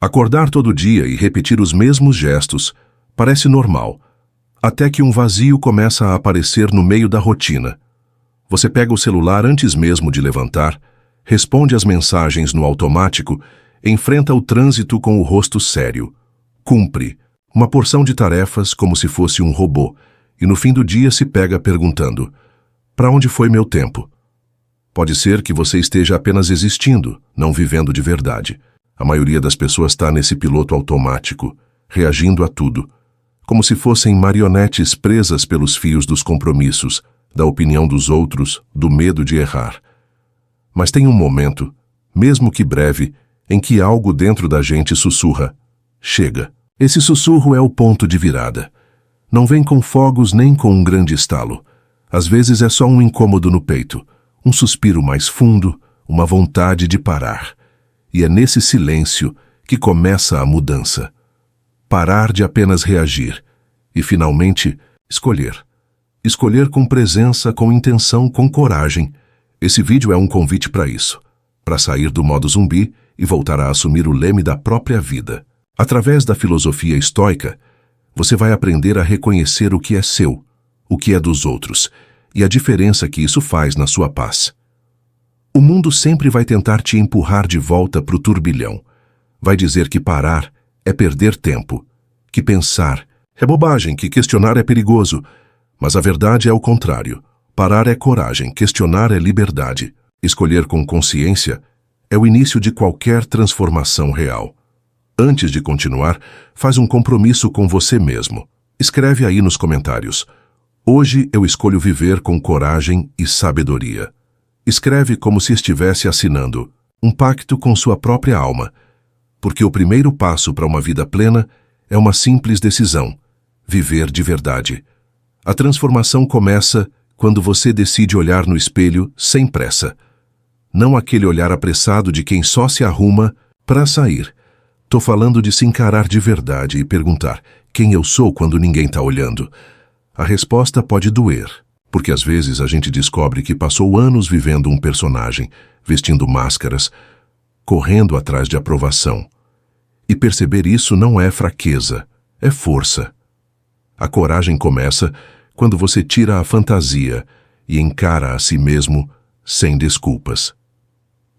Acordar todo dia e repetir os mesmos gestos parece normal, até que um vazio começa a aparecer no meio da rotina. Você pega o celular antes mesmo de levantar, responde às mensagens no automático, enfrenta o trânsito com o rosto sério, cumpre uma porção de tarefas como se fosse um robô, e no fim do dia se pega perguntando: para onde foi meu tempo? Pode ser que você esteja apenas existindo, não vivendo de verdade. A maioria das pessoas está nesse piloto automático, reagindo a tudo, como se fossem marionetes presas pelos fios dos compromissos, da opinião dos outros, do medo de errar. Mas tem um momento, mesmo que breve, em que algo dentro da gente sussurra: chega. Esse sussurro é o ponto de virada. Não vem com fogos nem com um grande estalo. Às vezes é só um incômodo no peito, um suspiro mais fundo, uma vontade de parar. E é nesse silêncio que começa a mudança. Parar de apenas reagir e, finalmente, escolher. Escolher com presença, com intenção, com coragem. Esse vídeo é um convite para isso, para sair do modo zumbi e voltar a assumir o leme da própria vida. Através da filosofia estoica, você vai aprender a reconhecer o que é seu, o que é dos outros, e a diferença que isso faz na sua paz. O mundo sempre vai tentar te empurrar de volta para o turbilhão. Vai dizer que parar é perder tempo, que pensar é bobagem, que questionar é perigoso. Mas a verdade é o contrário. Parar é coragem, questionar é liberdade. Escolher com consciência é o início de qualquer transformação real. Antes de continuar, faz um compromisso com você mesmo. Escreve aí nos comentários: hoje eu escolho viver com coragem e sabedoria. Escreve como se estivesse assinando um pacto com sua própria alma, porque o primeiro passo para uma vida plena é uma simples decisão: viver de verdade. A transformação começa quando você decide olhar no espelho sem pressa. Não aquele olhar apressado de quem só se arruma para sair. Tô falando de se encarar de verdade e perguntar: quem eu sou quando ninguém tá olhando? A resposta pode doer, porque às vezes a gente descobre que passou anos vivendo um personagem, vestindo máscaras, correndo atrás de aprovação. E perceber isso não é fraqueza, é força. A coragem começa quando você tira a fantasia e encara a si mesmo sem desculpas.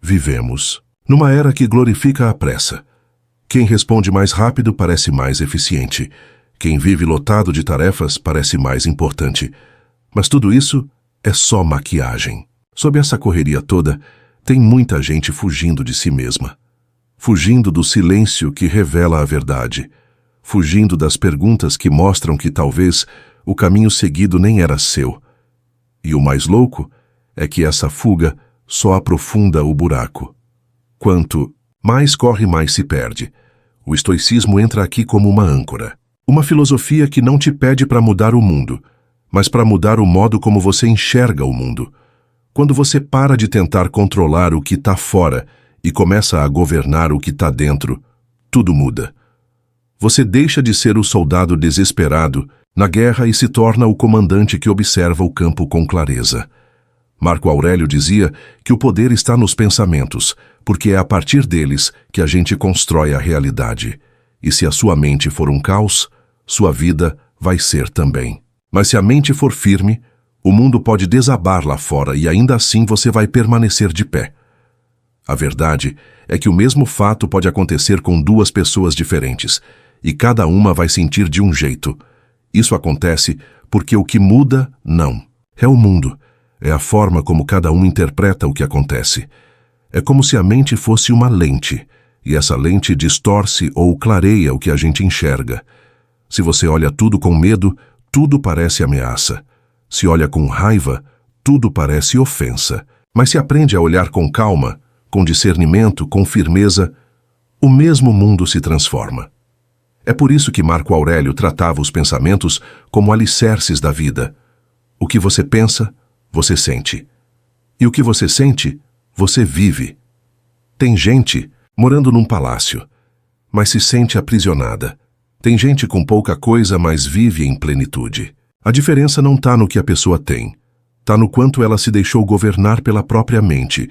Vivemos numa era que glorifica a pressa. Quem responde mais rápido parece mais eficiente. Quem vive lotado de tarefas parece mais importante. Mas tudo isso é só maquiagem. Sob essa correria toda, tem muita gente fugindo de si mesma. Fugindo do silêncio que revela a verdade. Fugindo das perguntas que mostram que talvez o caminho seguido nem era seu. E o mais louco é que essa fuga só aprofunda o buraco. Quanto mais corre, mais se perde. O estoicismo entra aqui como uma âncora. Uma filosofia que não te pede para mudar o mundo, mas para mudar o modo como você enxerga o mundo. Quando você para de tentar controlar o que está fora e começa a governar o que está dentro, tudo muda. Você deixa de ser o soldado desesperado na guerra e se torna o comandante que observa o campo com clareza. Marco Aurélio dizia que o poder está nos pensamentos, porque é a partir deles que a gente constrói a realidade. E se a sua mente for um caos, sua vida vai ser também. Mas se a mente for firme, o mundo pode desabar lá fora e ainda assim você vai permanecer de pé. A verdade é que o mesmo fato pode acontecer com duas pessoas diferentes, e cada uma vai sentir de um jeito. Isso acontece porque o que muda, não. É o mundo. É a forma como cada um interpreta o que acontece. É como se a mente fosse uma lente, e essa lente distorce ou clareia o que a gente enxerga. Se você olha tudo com medo, tudo parece ameaça. Se olha com raiva, tudo parece ofensa. Mas se aprende a olhar com calma, com discernimento, com firmeza, o mesmo mundo se transforma. É por isso que Marco Aurélio tratava os pensamentos como alicerces da vida. O que você pensa, você sente. E o que você sente, você vive. Tem gente morando num palácio, mas se sente aprisionada. Tem gente com pouca coisa, mas vive em plenitude. A diferença não está no que a pessoa tem. Está no quanto ela se deixou governar pela própria mente.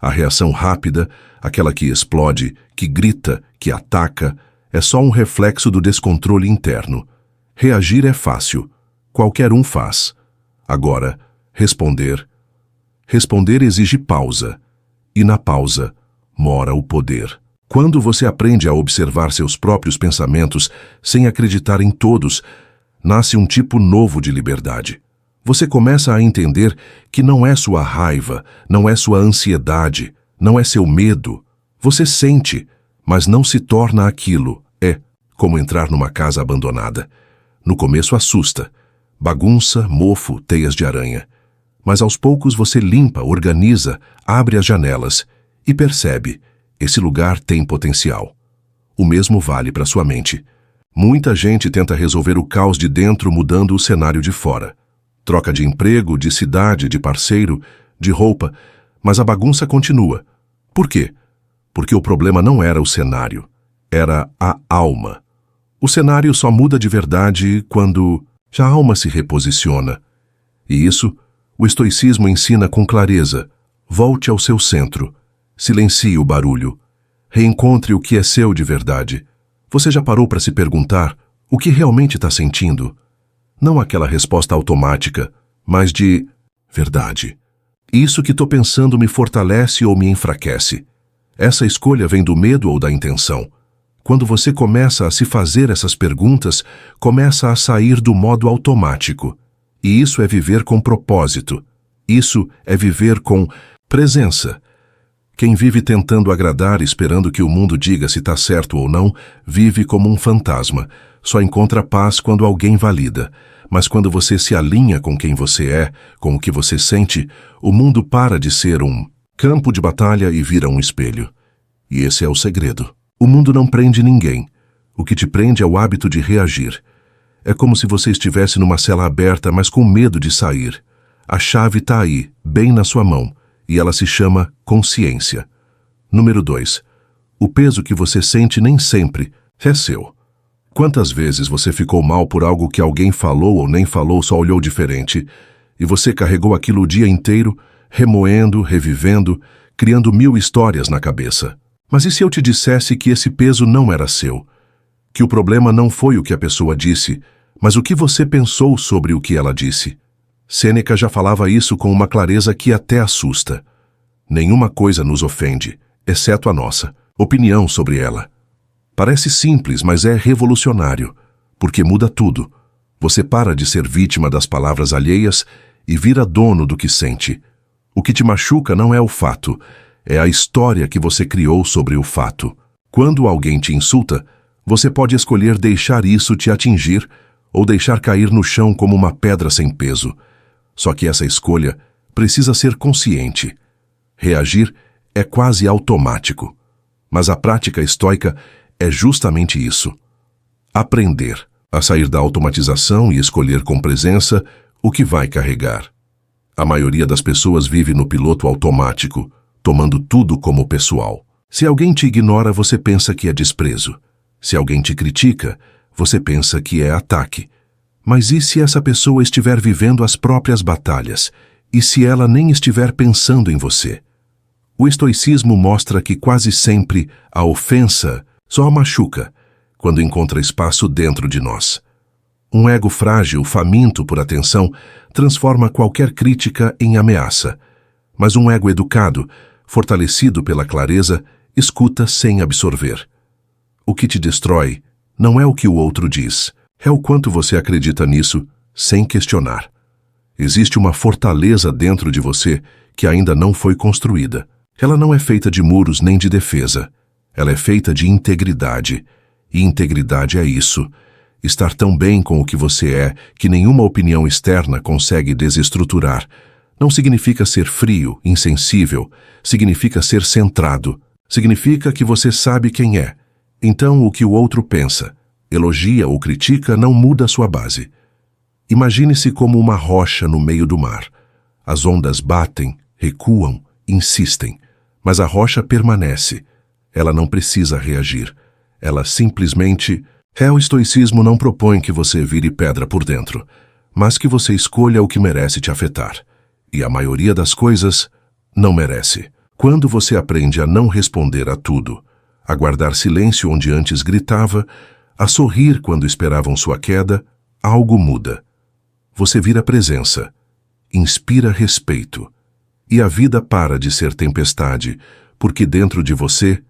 A reação rápida, aquela que explode, que grita, que ataca, é só um reflexo do descontrole interno. Reagir é fácil. Qualquer um faz. Agora, responder. Responder exige pausa. E na pausa mora o poder. Quando você aprende a observar seus próprios pensamentos sem acreditar em todos, nasce um tipo novo de liberdade. Você começa a entender que não é sua raiva, não é sua ansiedade, não é seu medo. Você sente, mas não se torna aquilo. É como entrar numa casa abandonada. No começo assusta. Bagunça, mofo, teias de aranha. Mas aos poucos você limpa, organiza, abre as janelas e percebe, esse lugar tem potencial. O mesmo vale para sua mente. Muita gente tenta resolver o caos de dentro mudando o cenário de fora. Troca de emprego, de cidade, de parceiro, de roupa, mas a bagunça continua. Por quê? Porque o problema não era o cenário, era a alma. O cenário só muda de verdade quando a alma se reposiciona. E isso, o estoicismo ensina com clareza. Volte ao seu centro. Silencie o barulho. Reencontre o que é seu de verdade. Você já parou para se perguntar o que realmente está sentindo? Não aquela resposta automática, mas de verdade. Isso que estou pensando me fortalece ou me enfraquece? Essa escolha vem do medo ou da intenção? Quando você começa a se fazer essas perguntas, começa a sair do modo automático. E isso é viver com propósito. Isso é viver com presença. Quem vive tentando agradar, esperando que o mundo diga se está certo ou não, vive como um fantasma. Só encontra paz quando alguém valida. Mas quando você se alinha com quem você é, com o que você sente, o mundo para de ser um campo de batalha e vira um espelho. E esse é o segredo. O mundo não prende ninguém. O que te prende é o hábito de reagir. É como se você estivesse numa cela aberta, mas com medo de sair. A chave está aí, bem na sua mão, e ela se chama consciência. Número 2. O peso que você sente nem sempre é seu. Quantas vezes você ficou mal por algo que alguém falou ou nem falou, só olhou diferente, e você carregou aquilo o dia inteiro, remoendo, revivendo, criando 1000 histórias na cabeça? Mas e se eu te dissesse que esse peso não era seu? Que o problema não foi o que a pessoa disse, mas o que você pensou sobre o que ela disse? Sêneca já falava isso com uma clareza que até assusta. Nenhuma coisa nos ofende, exceto a nossa opinião sobre ela. Parece simples, mas é revolucionário, porque muda tudo. Você para de ser vítima das palavras alheias e vira dono do que sente. O que te machuca não é o fato, é a história que você criou sobre o fato. Quando alguém te insulta, você pode escolher deixar isso te atingir ou deixar cair no chão como uma pedra sem peso. Só que essa escolha precisa ser consciente. Reagir é quase automático. Mas a prática estoica é justamente isso. Aprender a sair da automatização e escolher com presença o que vai carregar. A maioria das pessoas vive no piloto automático, tomando tudo como pessoal. Se alguém te ignora, você pensa que é desprezo. Se alguém te critica, você pensa que é ataque. Mas e se essa pessoa estiver vivendo as próprias batalhas? E se ela nem estiver pensando em você? O estoicismo mostra que quase sempre a ofensa só machuca quando encontra espaço dentro de nós. Um ego frágil, faminto por atenção, transforma qualquer crítica em ameaça. Mas um ego educado, fortalecido pela clareza, escuta sem absorver. O que te destrói não é o que o outro diz, é o quanto você acredita nisso sem questionar. Existe uma fortaleza dentro de você que ainda não foi construída. Ela não é feita de muros nem de defesa. Ela é feita de integridade. E integridade é isso. Estar tão bem com o que você é que nenhuma opinião externa consegue desestruturar. Não significa ser frio, insensível. Significa ser centrado. Significa que você sabe quem é. Então, o que o outro pensa, elogia ou critica não muda a sua base. Imagine-se como uma rocha no meio do mar. As ondas batem, recuam, insistem. Mas a rocha permanece. Ela não precisa reagir. Ela simplesmente... O estoicismo não propõe que você vire pedra por dentro, mas que você escolha o que merece te afetar. E a maioria das coisas não merece. Quando você aprende a não responder a tudo, a guardar silêncio onde antes gritava, a sorrir quando esperavam sua queda, algo muda. Você vira presença, inspira respeito, e a vida para de ser tempestade, porque dentro de você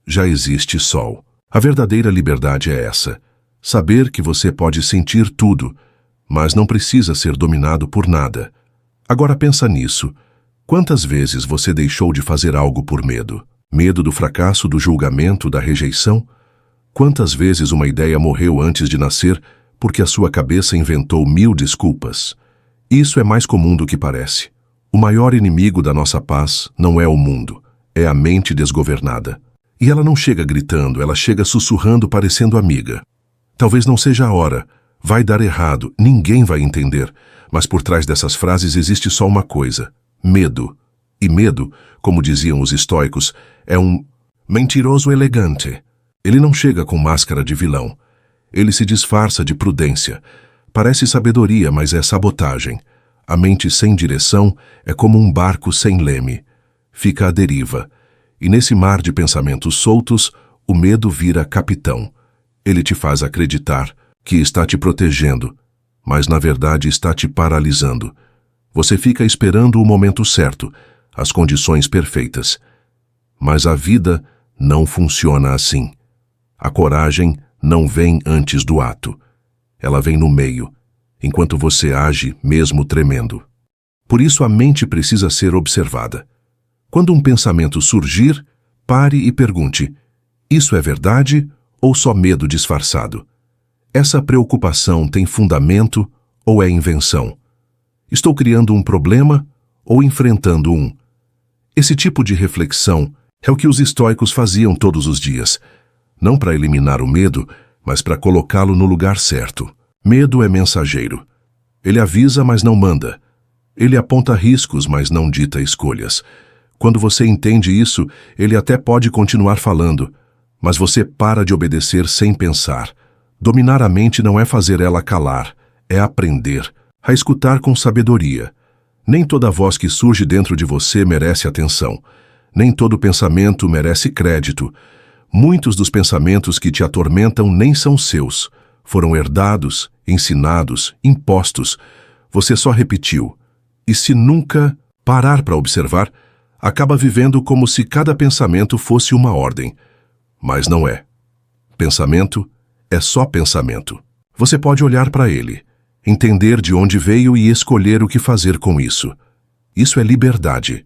já existe sol. A verdadeira liberdade é essa, saber que você pode sentir tudo, mas não precisa ser dominado por nada. Agora pensa nisso. Quantas vezes você deixou de fazer algo por medo? Medo do fracasso, do julgamento, da rejeição? Quantas vezes uma ideia morreu antes de nascer porque a sua cabeça inventou 1000 desculpas? Isso é mais comum do que parece. O maior inimigo da nossa paz não é o mundo, é a mente desgovernada. E ela não chega gritando, ela chega sussurrando, parecendo amiga. Talvez não seja a hora, vai dar errado, ninguém vai entender, mas por trás dessas frases existe só uma coisa: medo. E medo, como diziam os estoicos, é um mentiroso elegante. Ele não chega com máscara de vilão. Ele se disfarça de prudência. Parece sabedoria, mas é sabotagem. A mente sem direção é como um barco sem leme. Fica à deriva. E nesse mar de pensamentos soltos, o medo vira capitão. Ele te faz acreditar que está te protegendo, mas na verdade está te paralisando. Você fica esperando o momento certo, as condições perfeitas. Mas a vida não funciona assim. A coragem não vem antes do ato. Ela vem no meio, enquanto você age mesmo tremendo. Por isso a mente precisa ser observada. Quando um pensamento surgir, pare e pergunte: isso é verdade ou só medo disfarçado? Essa preocupação tem fundamento ou é invenção? Estou criando um problema ou enfrentando um? Esse tipo de reflexão é o que os estoicos faziam todos os dias. Não para eliminar o medo, mas para colocá-lo no lugar certo. Medo é mensageiro. Ele avisa, mas não manda. Ele aponta riscos, mas não dita escolhas. Quando você entende isso, ele até pode continuar falando, mas você para de obedecer sem pensar. Dominar a mente não é fazer ela calar, é aprender, a escutar com sabedoria. Nem toda voz que surge dentro de você merece atenção. Nem todo pensamento merece crédito. Muitos dos pensamentos que te atormentam nem são seus. Foram herdados, ensinados, impostos. Você só repetiu. E se nunca parar para observar, acaba vivendo como se cada pensamento fosse uma ordem. Mas não é. Pensamento é só pensamento. Você pode olhar para ele, entender de onde veio e escolher o que fazer com isso. Isso é liberdade.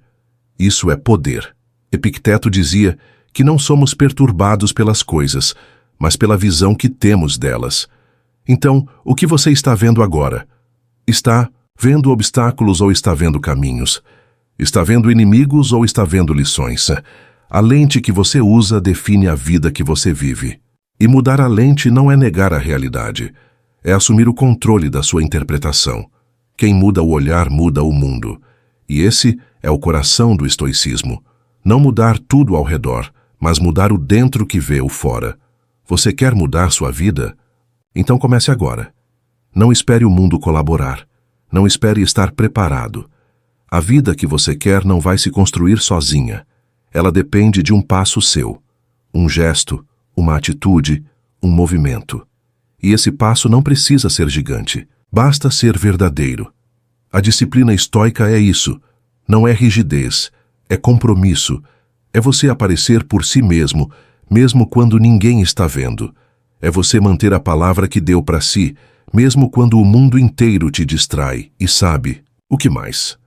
Isso é poder. Epicteto dizia que não somos perturbados pelas coisas, mas pela visão que temos delas. Então, o que você está vendo agora? Está vendo obstáculos ou está vendo caminhos? Está vendo inimigos ou está vendo lições? A lente que você usa define a vida que você vive. E mudar a lente não é negar a realidade. É assumir o controle da sua interpretação. Quem muda o olhar muda o mundo. E esse é o coração do estoicismo. Não mudar tudo ao redor, mas mudar o dentro que vê o fora. Você quer mudar sua vida? Então comece agora. Não espere o mundo colaborar. Não espere estar preparado. A vida que você quer não vai se construir sozinha. Ela depende de um passo seu. Um gesto, uma atitude, um movimento. E esse passo não precisa ser gigante. Basta ser verdadeiro. A disciplina estoica é isso. Não é rigidez. É compromisso. É você aparecer por si mesmo, mesmo quando ninguém está vendo. É você manter a palavra que deu para si, mesmo quando o mundo inteiro te distrai. E sabe, o que mais?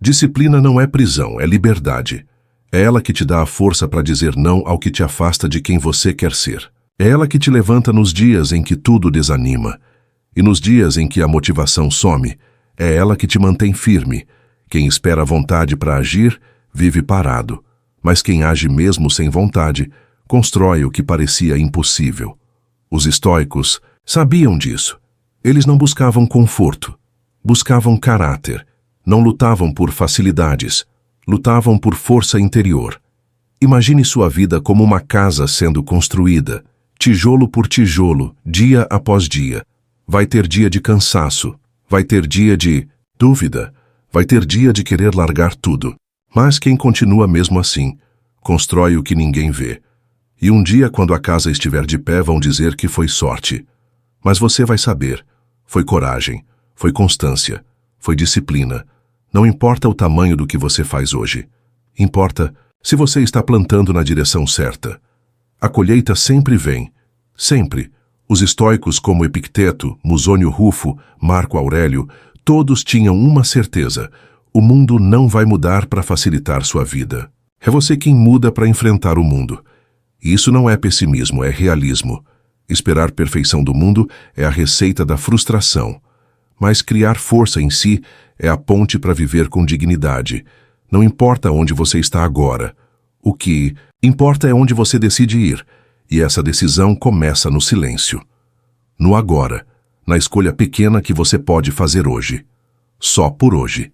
Disciplina não é prisão, é liberdade. É ela que te dá a força para dizer não ao que te afasta de quem você quer ser. É ela que te levanta nos dias em que tudo desanima. E nos dias em que a motivação some, é ela que te mantém firme. Quem espera a vontade para agir, vive parado. Mas quem age mesmo sem vontade, constrói o que parecia impossível. Os estoicos sabiam disso. Eles não buscavam conforto, buscavam caráter. Não lutavam por facilidades, lutavam por força interior. Imagine sua vida como uma casa sendo construída, tijolo por tijolo, dia após dia. Vai ter dia de cansaço, vai ter dia de dúvida, vai ter dia de querer largar tudo. Mas quem continua mesmo assim, constrói o que ninguém vê. E um dia, quando a casa estiver de pé, vão dizer que foi sorte. Mas você vai saber. Foi coragem, foi constância, foi disciplina. Não importa o tamanho do que você faz hoje. Importa se você está plantando na direção certa. A colheita sempre vem. Sempre. Os estoicos como Epicteto, Musônio Rufo, Marco Aurélio, todos tinham uma certeza: o mundo não vai mudar para facilitar sua vida. É você quem muda para enfrentar o mundo. E isso não é pessimismo, é realismo. Esperar perfeição do mundo é a receita da frustração. Mas criar força em si é a ponte para viver com dignidade. Não importa onde você está agora. O que importa é onde você decide ir. E essa decisão começa no silêncio. No agora, na escolha pequena que você pode fazer hoje. Só por hoje.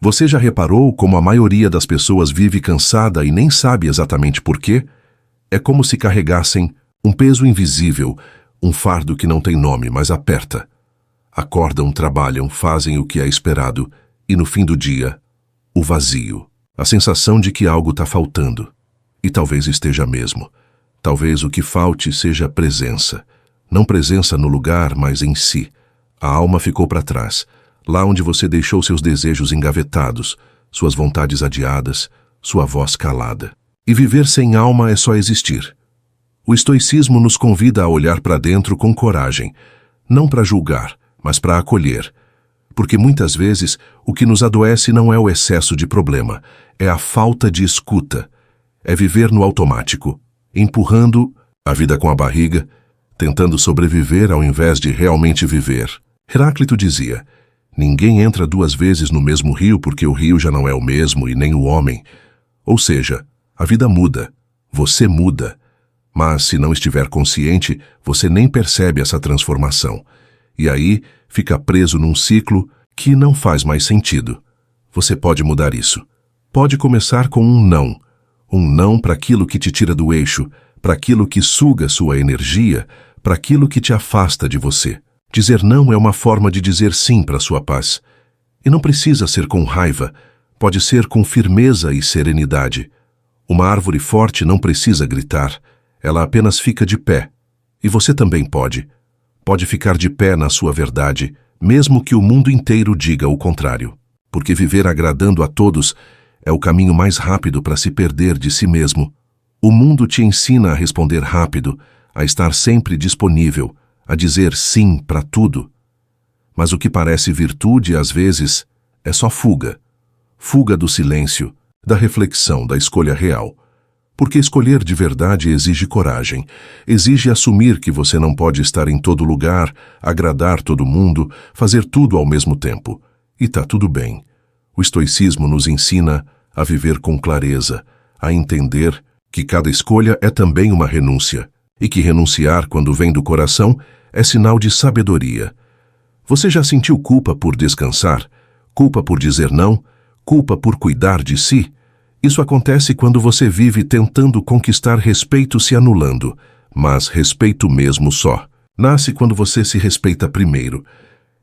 Você já reparou como a maioria das pessoas vive cansada e nem sabe exatamente por quê? É como se carregassem um peso invisível, um fardo que não tem nome, mas aperta. Acordam, trabalham, fazem o que é esperado, e no fim do dia, o vazio. A sensação de que algo está faltando. E talvez esteja mesmo. Talvez o que falte seja presença. Não presença no lugar, mas em si. A alma ficou para trás, lá onde você deixou seus desejos engavetados, suas vontades adiadas, sua voz calada. E viver sem alma é só existir. O estoicismo nos convida a olhar para dentro com coragem, não para julgar, mas para acolher. Porque muitas vezes o que nos adoece não é o excesso de problema, é a falta de escuta. É viver no automático, empurrando a vida com a barriga, tentando sobreviver ao invés de realmente viver. Heráclito dizia: ninguém entra duas vezes no mesmo rio porque o rio já não é o mesmo e nem o homem. Ou seja, a vida muda, você muda. Mas se não estiver consciente, você nem percebe essa transformação. E aí fica preso num ciclo que não faz mais sentido. Você pode mudar isso. Pode começar com um não. Um não para aquilo que te tira do eixo, para aquilo que suga sua energia, para aquilo que te afasta de você. Dizer não é uma forma de dizer sim para sua paz. E não precisa ser com raiva, pode ser com firmeza e serenidade. Uma árvore forte não precisa gritar, ela apenas fica de pé. E você também pode. Pode ficar de pé na sua verdade, mesmo que o mundo inteiro diga o contrário. Porque viver agradando a todos é o caminho mais rápido para se perder de si mesmo. O mundo te ensina a responder rápido, a estar sempre disponível, a dizer sim para tudo. Mas o que parece virtude, às vezes, é só fuga. Fuga do silêncio, da reflexão, da escolha real. Porque escolher de verdade exige coragem, exige assumir que você não pode estar em todo lugar, agradar todo mundo, fazer tudo ao mesmo tempo. E tá tudo bem. O estoicismo nos ensina a viver com clareza, a entender que cada escolha é também uma renúncia, e que renunciar quando vem do coração é sinal de sabedoria. Você já sentiu culpa por descansar? Culpa por dizer não? Culpa por cuidar de si? Isso acontece quando você vive tentando conquistar respeito se anulando, mas respeito mesmo só. Nasce quando você se respeita primeiro,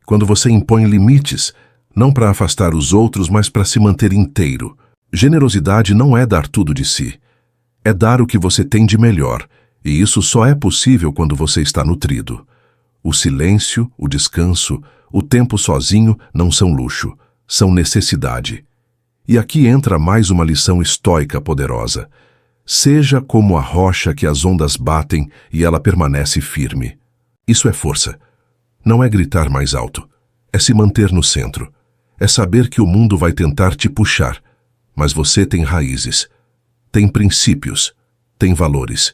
quando você impõe limites, não para afastar os outros, mas para se manter inteiro. Generosidade não é dar tudo de si, é dar o que você tem de melhor, e isso só é possível quando você está nutrido. O silêncio, o descanso, o tempo sozinho não são luxo, são necessidade. E aqui entra mais uma lição estoica poderosa. Seja como a rocha que as ondas batem e ela permanece firme. Isso é força. Não é gritar mais alto. É se manter no centro. É saber que o mundo vai tentar te puxar, mas você tem raízes, tem princípios, tem valores.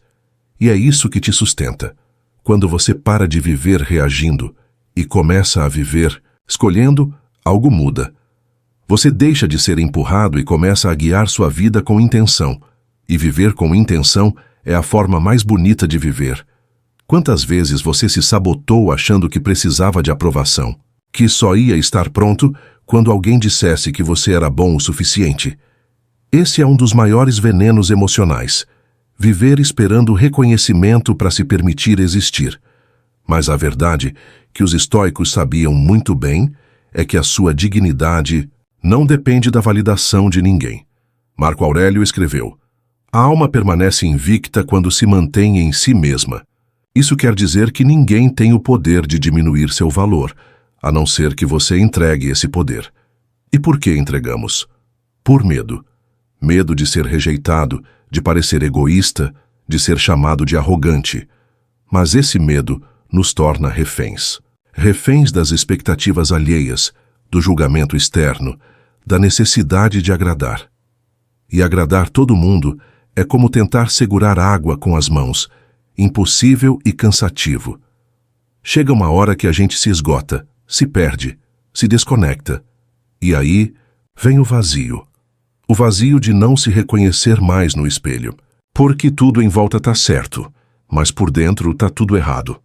E é isso que te sustenta. Quando você para de viver reagindo e começa a viver escolhendo, algo muda. Você deixa de ser empurrado e começa a guiar sua vida com intenção. E viver com intenção é a forma mais bonita de viver. Quantas vezes você se sabotou achando que precisava de aprovação, que só ia estar pronto quando alguém dissesse que você era bom o suficiente? Esse é um dos maiores venenos emocionais. Viver esperando reconhecimento para se permitir existir. Mas a verdade, que os estoicos sabiam muito bem, é que a sua dignidade não depende da validação de ninguém. Marco Aurélio escreveu: A alma permanece invicta quando se mantém em si mesma. Isso quer dizer que ninguém tem o poder de diminuir seu valor, a não ser que você entregue esse poder. E por que entregamos? Por medo. Medo de ser rejeitado, de parecer egoísta, de ser chamado de arrogante. Mas esse medo nos torna reféns. Reféns das expectativas alheias, do julgamento externo, da necessidade de agradar. E agradar todo mundo é como tentar segurar água com as mãos, impossível e cansativo. Chega uma hora que a gente se esgota, se perde, se desconecta. E aí vem o vazio. O vazio de não se reconhecer mais no espelho. Porque tudo em volta tá certo, mas por dentro tá tudo errado.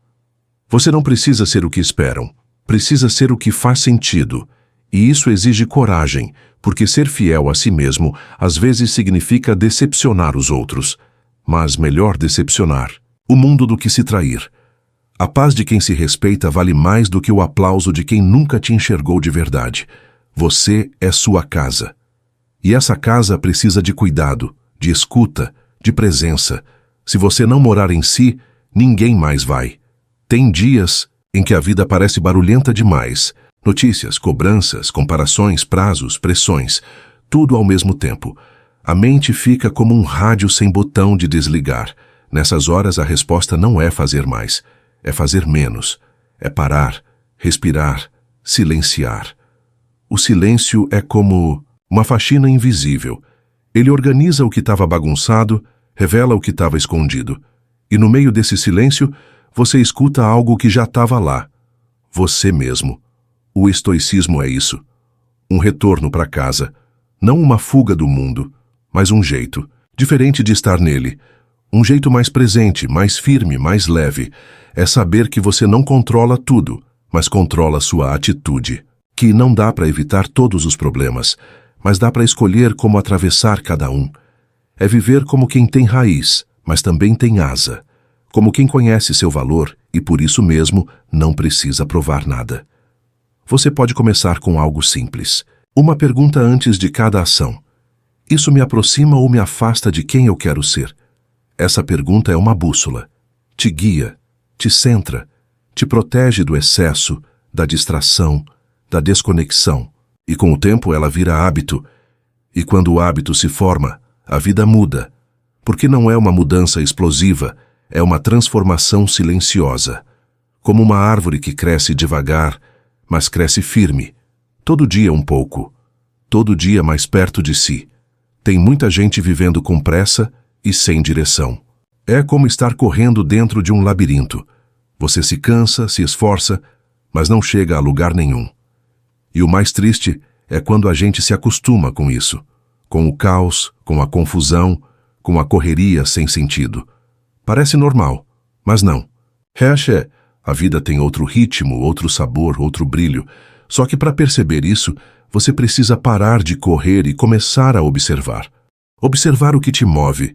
Você não precisa ser o que esperam, precisa ser o que faz sentido. E isso exige coragem, porque ser fiel a si mesmo às vezes significa decepcionar os outros. Mas melhor decepcionar o mundo do que se trair. A paz de quem se respeita vale mais do que o aplauso de quem nunca te enxergou de verdade. Você é sua casa. E essa casa precisa de cuidado, de escuta, de presença. Se você não morar em si, ninguém mais vai. Tem dias em que a vida parece barulhenta demais. Notícias, cobranças, comparações, prazos, pressões, tudo ao mesmo tempo. A mente fica como um rádio sem botão de desligar. Nessas horas a resposta não é fazer mais, é fazer menos. É parar, respirar, silenciar. O silêncio é como uma faxina invisível. Ele organiza o que estava bagunçado, revela o que estava escondido. E no meio desse silêncio, você escuta algo que já estava lá. Você mesmo. O estoicismo é isso. Um retorno para casa. Não uma fuga do mundo, mas um jeito, diferente de estar nele. Um jeito mais presente, mais firme, mais leve. É saber que você não controla tudo, mas controla sua atitude. Que não dá para evitar todos os problemas, mas dá para escolher como atravessar cada um. É viver como quem tem raiz, mas também tem asa. Como quem conhece seu valor e por isso mesmo não precisa provar nada. Você pode começar com algo simples. Uma pergunta antes de cada ação. Isso me aproxima ou me afasta de quem eu quero ser? Essa pergunta é uma bússola. Te guia, te centra, te protege do excesso, da distração, da desconexão. E com o tempo ela vira hábito. E quando o hábito se forma, a vida muda. Porque não é uma mudança explosiva, é uma transformação silenciosa. Como uma árvore que cresce devagar, mas cresce firme. Todo dia um pouco. Todo dia mais perto de si. Tem muita gente vivendo com pressa e sem direção. É como estar correndo dentro de um labirinto. Você se cansa, se esforça, mas não chega a lugar nenhum. E o mais triste é quando a gente se acostuma com isso. Com o caos, com a confusão, com a correria sem sentido. Parece normal, mas não. A vida tem outro ritmo, outro sabor, outro brilho. Só que para perceber isso, você precisa parar de correr e começar a observar. Observar o que te move,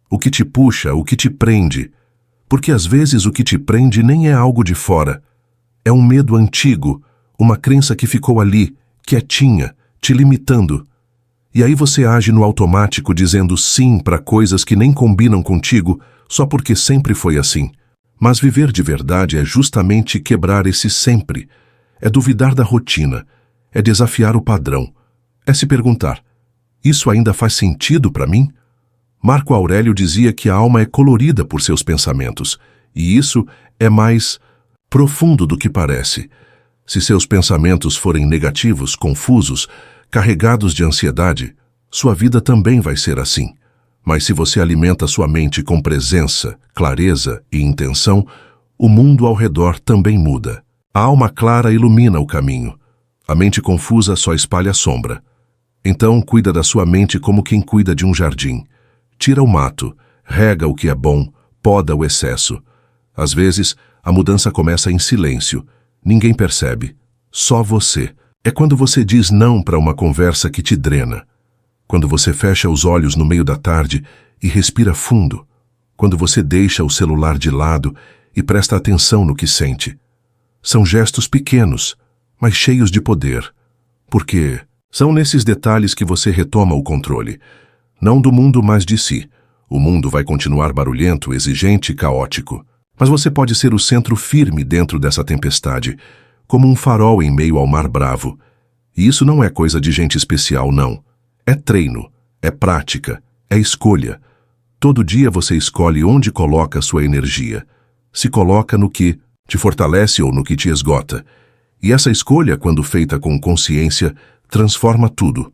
o que te puxa, o que te prende. Porque às vezes o que te prende nem é algo de fora. É um medo antigo, uma crença que ficou ali, quietinha, te limitando. E aí você age no automático dizendo sim para coisas que nem combinam contigo só porque sempre foi assim. Mas viver de verdade é justamente quebrar esse sempre. É duvidar da rotina, é desafiar o padrão, é se perguntar: isso ainda faz sentido para mim? Marco Aurélio dizia que a alma é colorida por seus pensamentos, e isso é mais profundo do que parece. Se seus pensamentos forem negativos, confusos, carregados de ansiedade, sua vida também vai ser assim. Mas se você alimenta sua mente com presença, clareza e intenção, o mundo ao redor também muda. A alma clara ilumina o caminho. A mente confusa só espalha sombra. Então, cuida da sua mente como quem cuida de um jardim. Tira o mato, rega o que é bom, poda o excesso. Às vezes, a mudança começa em silêncio. Ninguém percebe. Só você. É quando você diz não para uma conversa que te drena. Quando você fecha os olhos no meio da tarde e respira fundo. Quando você deixa o celular de lado e presta atenção no que sente. São gestos pequenos, mas cheios de poder. Porque são nesses detalhes que você retoma o controle. Não do mundo, mas de si. O mundo vai continuar barulhento, exigente e caótico. Mas você pode ser o centro firme dentro dessa tempestade, como um farol em meio ao mar bravo. E isso não é coisa de gente especial, não. É treino, é prática, é escolha. Todo dia você escolhe onde coloca sua energia. Se coloca no que te fortalece ou no que te esgota. E essa escolha, quando feita com consciência, transforma tudo.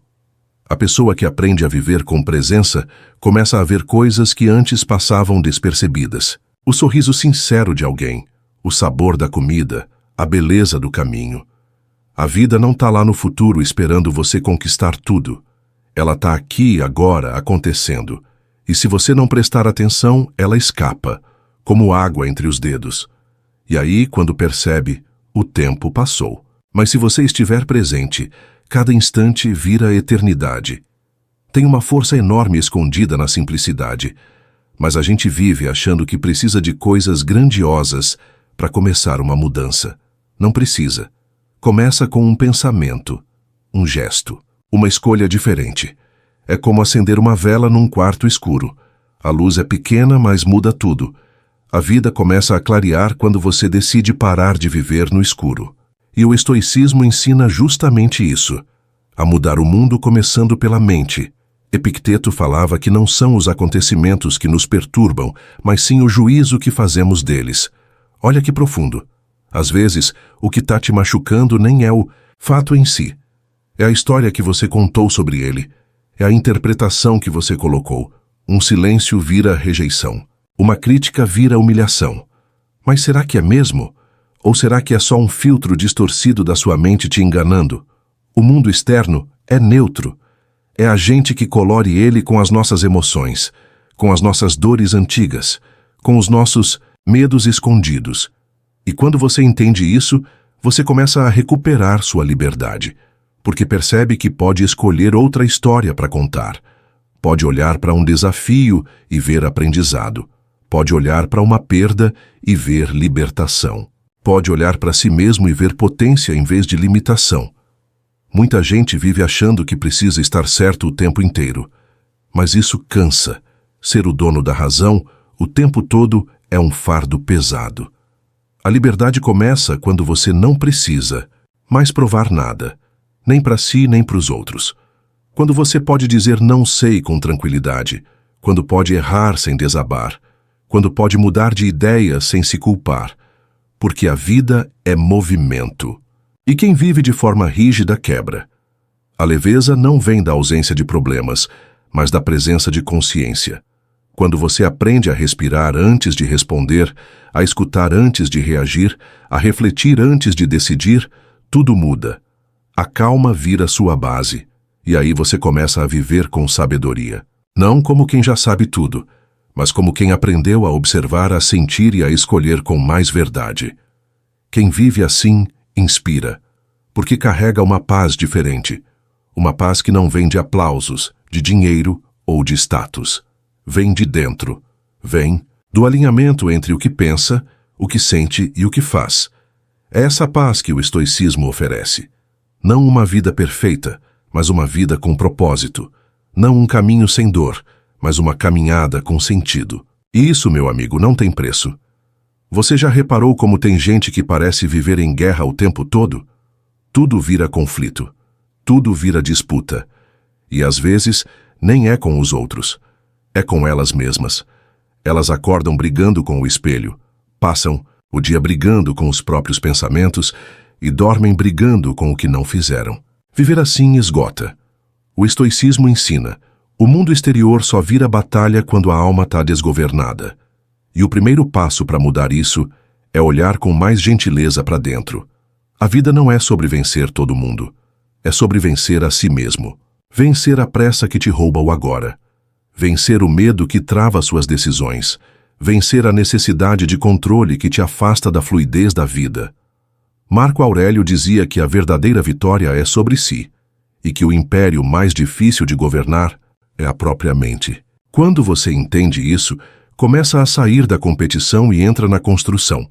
A pessoa que aprende a viver com presença começa a ver coisas que antes passavam despercebidas. O sorriso sincero de alguém, o sabor da comida, a beleza do caminho. A vida não está lá no futuro esperando você conquistar tudo. Ela está aqui, agora, acontecendo. E se você não prestar atenção, ela escapa, como água entre os dedos. E aí, quando percebe, o tempo passou. Mas se você estiver presente, cada instante vira eternidade. Tem uma força enorme escondida na simplicidade. Mas a gente vive achando que precisa de coisas grandiosas para começar uma mudança. Não precisa. Começa com um pensamento, um gesto, uma escolha diferente. É como acender uma vela num quarto escuro. A luz é pequena, mas muda tudo. A vida começa a clarear quando você decide parar de viver no escuro. E o estoicismo ensina justamente isso, a mudar o mundo começando pela mente. Epicteto falava que não são os acontecimentos que nos perturbam, mas sim o juízo que fazemos deles. Olha que profundo. Às vezes, o que está te machucando nem é o fato em si. É a história que você contou sobre ele. É a interpretação que você colocou. Um silêncio vira rejeição. Uma crítica vira humilhação. Mas será que é mesmo? Ou será que é só um filtro distorcido da sua mente te enganando? O mundo externo é neutro. É a gente que colore ele com as nossas emoções, com as nossas dores antigas, com os nossos medos escondidos. E quando você entende isso, você começa a recuperar sua liberdade, porque percebe que pode escolher outra história para contar. Pode olhar para um desafio e ver aprendizado. Pode olhar para uma perda e ver libertação. Pode olhar para si mesmo e ver potência em vez de limitação. Muita gente vive achando que precisa estar certo o tempo inteiro. Mas isso cansa. Ser o dono da razão, o tempo todo, é um fardo pesado. A liberdade começa quando você não precisa mais provar nada, nem para si nem para os outros. Quando você pode dizer não sei com tranquilidade, quando pode errar sem desabar, quando pode mudar de ideia sem se culpar, porque a vida é movimento. E quem vive de forma rígida quebra. A leveza não vem da ausência de problemas, mas da presença de consciência. Quando você aprende a respirar antes de responder, a escutar antes de reagir, a refletir antes de decidir, tudo muda. A calma vira sua base, e aí você começa a viver com sabedoria. Não como quem já sabe tudo, mas como quem aprendeu a observar, a sentir e a escolher com mais verdade. Quem vive assim, inspira, porque carrega uma paz diferente. Uma paz que não vem de aplausos, de dinheiro ou de status. Vem de dentro. Vem do alinhamento entre o que pensa, o que sente e o que faz. É essa paz que o estoicismo oferece. Não uma vida perfeita, mas uma vida com propósito. Não um caminho sem dor, mas uma caminhada com sentido. E isso, meu amigo, não tem preço. Você já reparou como tem gente que parece viver em guerra o tempo todo? Tudo vira conflito. Tudo vira disputa. E às vezes, nem é com os outros. É com elas mesmas. Elas acordam brigando com o espelho, passam o dia brigando com os próprios pensamentos e dormem brigando com o que não fizeram. Viver assim esgota. O estoicismo ensina: o mundo exterior só vira batalha quando a alma está desgovernada. E o primeiro passo para mudar isso é olhar com mais gentileza para dentro. A vida não é sobre vencer todo mundo. É sobre vencer a si mesmo. Vencer a pressa que te rouba o agora. Vencer o medo que trava suas decisões. Vencer a necessidade de controle que te afasta da fluidez da vida. Marco Aurélio dizia que a verdadeira vitória é sobre si, e que o império mais difícil de governar é a própria mente. Quando você entende isso, começa a sair da competição e entra na construção.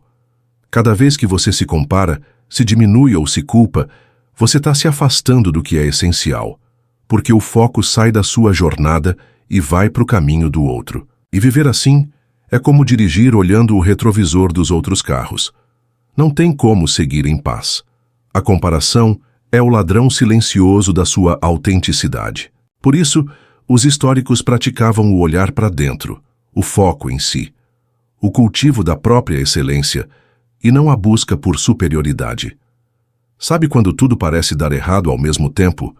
Cada vez que você se compara, se diminui ou se culpa, você está se afastando do que é essencial, porque o foco sai da sua jornada e vai para o caminho do outro. E viver assim é como dirigir olhando o retrovisor dos outros carros. Não tem como seguir em paz. A comparação é o ladrão silencioso da sua autenticidade. Por isso, os históricos praticavam o olhar para dentro, o foco em si, o cultivo da própria excelência e não a busca por superioridade. Sabe quando tudo parece dar errado ao mesmo tempo?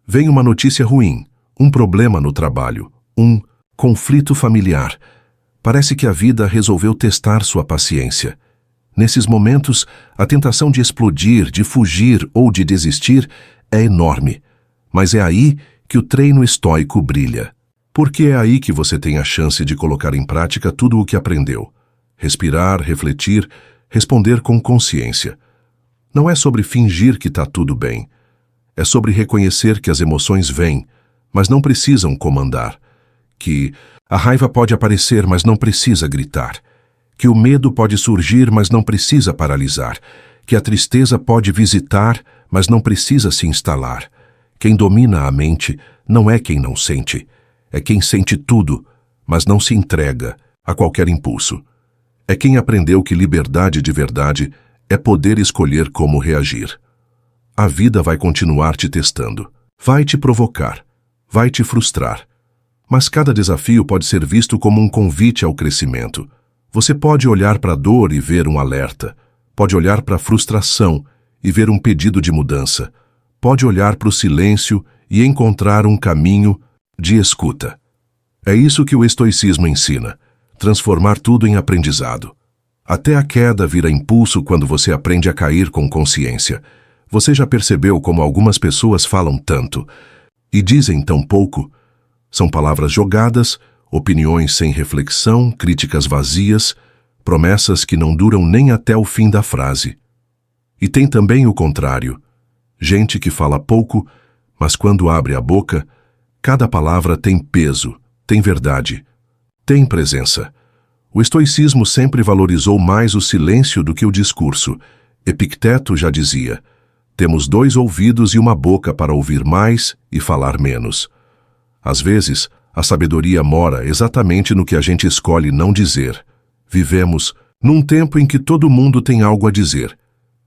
Vem uma notícia ruim, um problema no trabalho, um conflito familiar. Parece que a vida resolveu testar sua paciência. Nesses momentos, a tentação de explodir, de fugir ou de desistir é enorme. Mas é aí que o treino estoico brilha. Porque é aí que você tem a chance de colocar em prática tudo o que aprendeu. Respirar, refletir, responder com consciência. Não é sobre fingir que está tudo bem. É sobre reconhecer que as emoções vêm, mas não precisam comandar. Que a raiva pode aparecer, mas não precisa gritar. Que o medo pode surgir, mas não precisa paralisar. Que a tristeza pode visitar, mas não precisa se instalar. Quem domina a mente não é quem não sente. É quem sente tudo, mas não se entrega a qualquer impulso. É quem aprendeu que liberdade de verdade é poder escolher como reagir. A vida vai continuar te testando. Vai te provocar. Vai te frustrar. Mas cada desafio pode ser visto como um convite ao crescimento. Você pode olhar para a dor e ver um alerta. Pode olhar para a frustração e ver um pedido de mudança. Pode olhar para o silêncio e encontrar um caminho de escuta. É isso que o estoicismo ensina. Transformar tudo em aprendizado. Até a queda vira impulso quando você aprende a cair com consciência. Você já percebeu como algumas pessoas falam tanto e dizem tão pouco? São palavras jogadas, opiniões sem reflexão, críticas vazias, promessas que não duram nem até o fim da frase. E tem também o contrário. Gente que fala pouco, mas quando abre a boca, cada palavra tem peso, tem verdade, tem presença. O estoicismo sempre valorizou mais o silêncio do que o discurso. Epicteto já dizia: temos 2 ouvidos e uma boca para ouvir mais e falar menos. Às vezes, a sabedoria mora exatamente no que a gente escolhe não dizer. Vivemos num tempo em que todo mundo tem algo a dizer,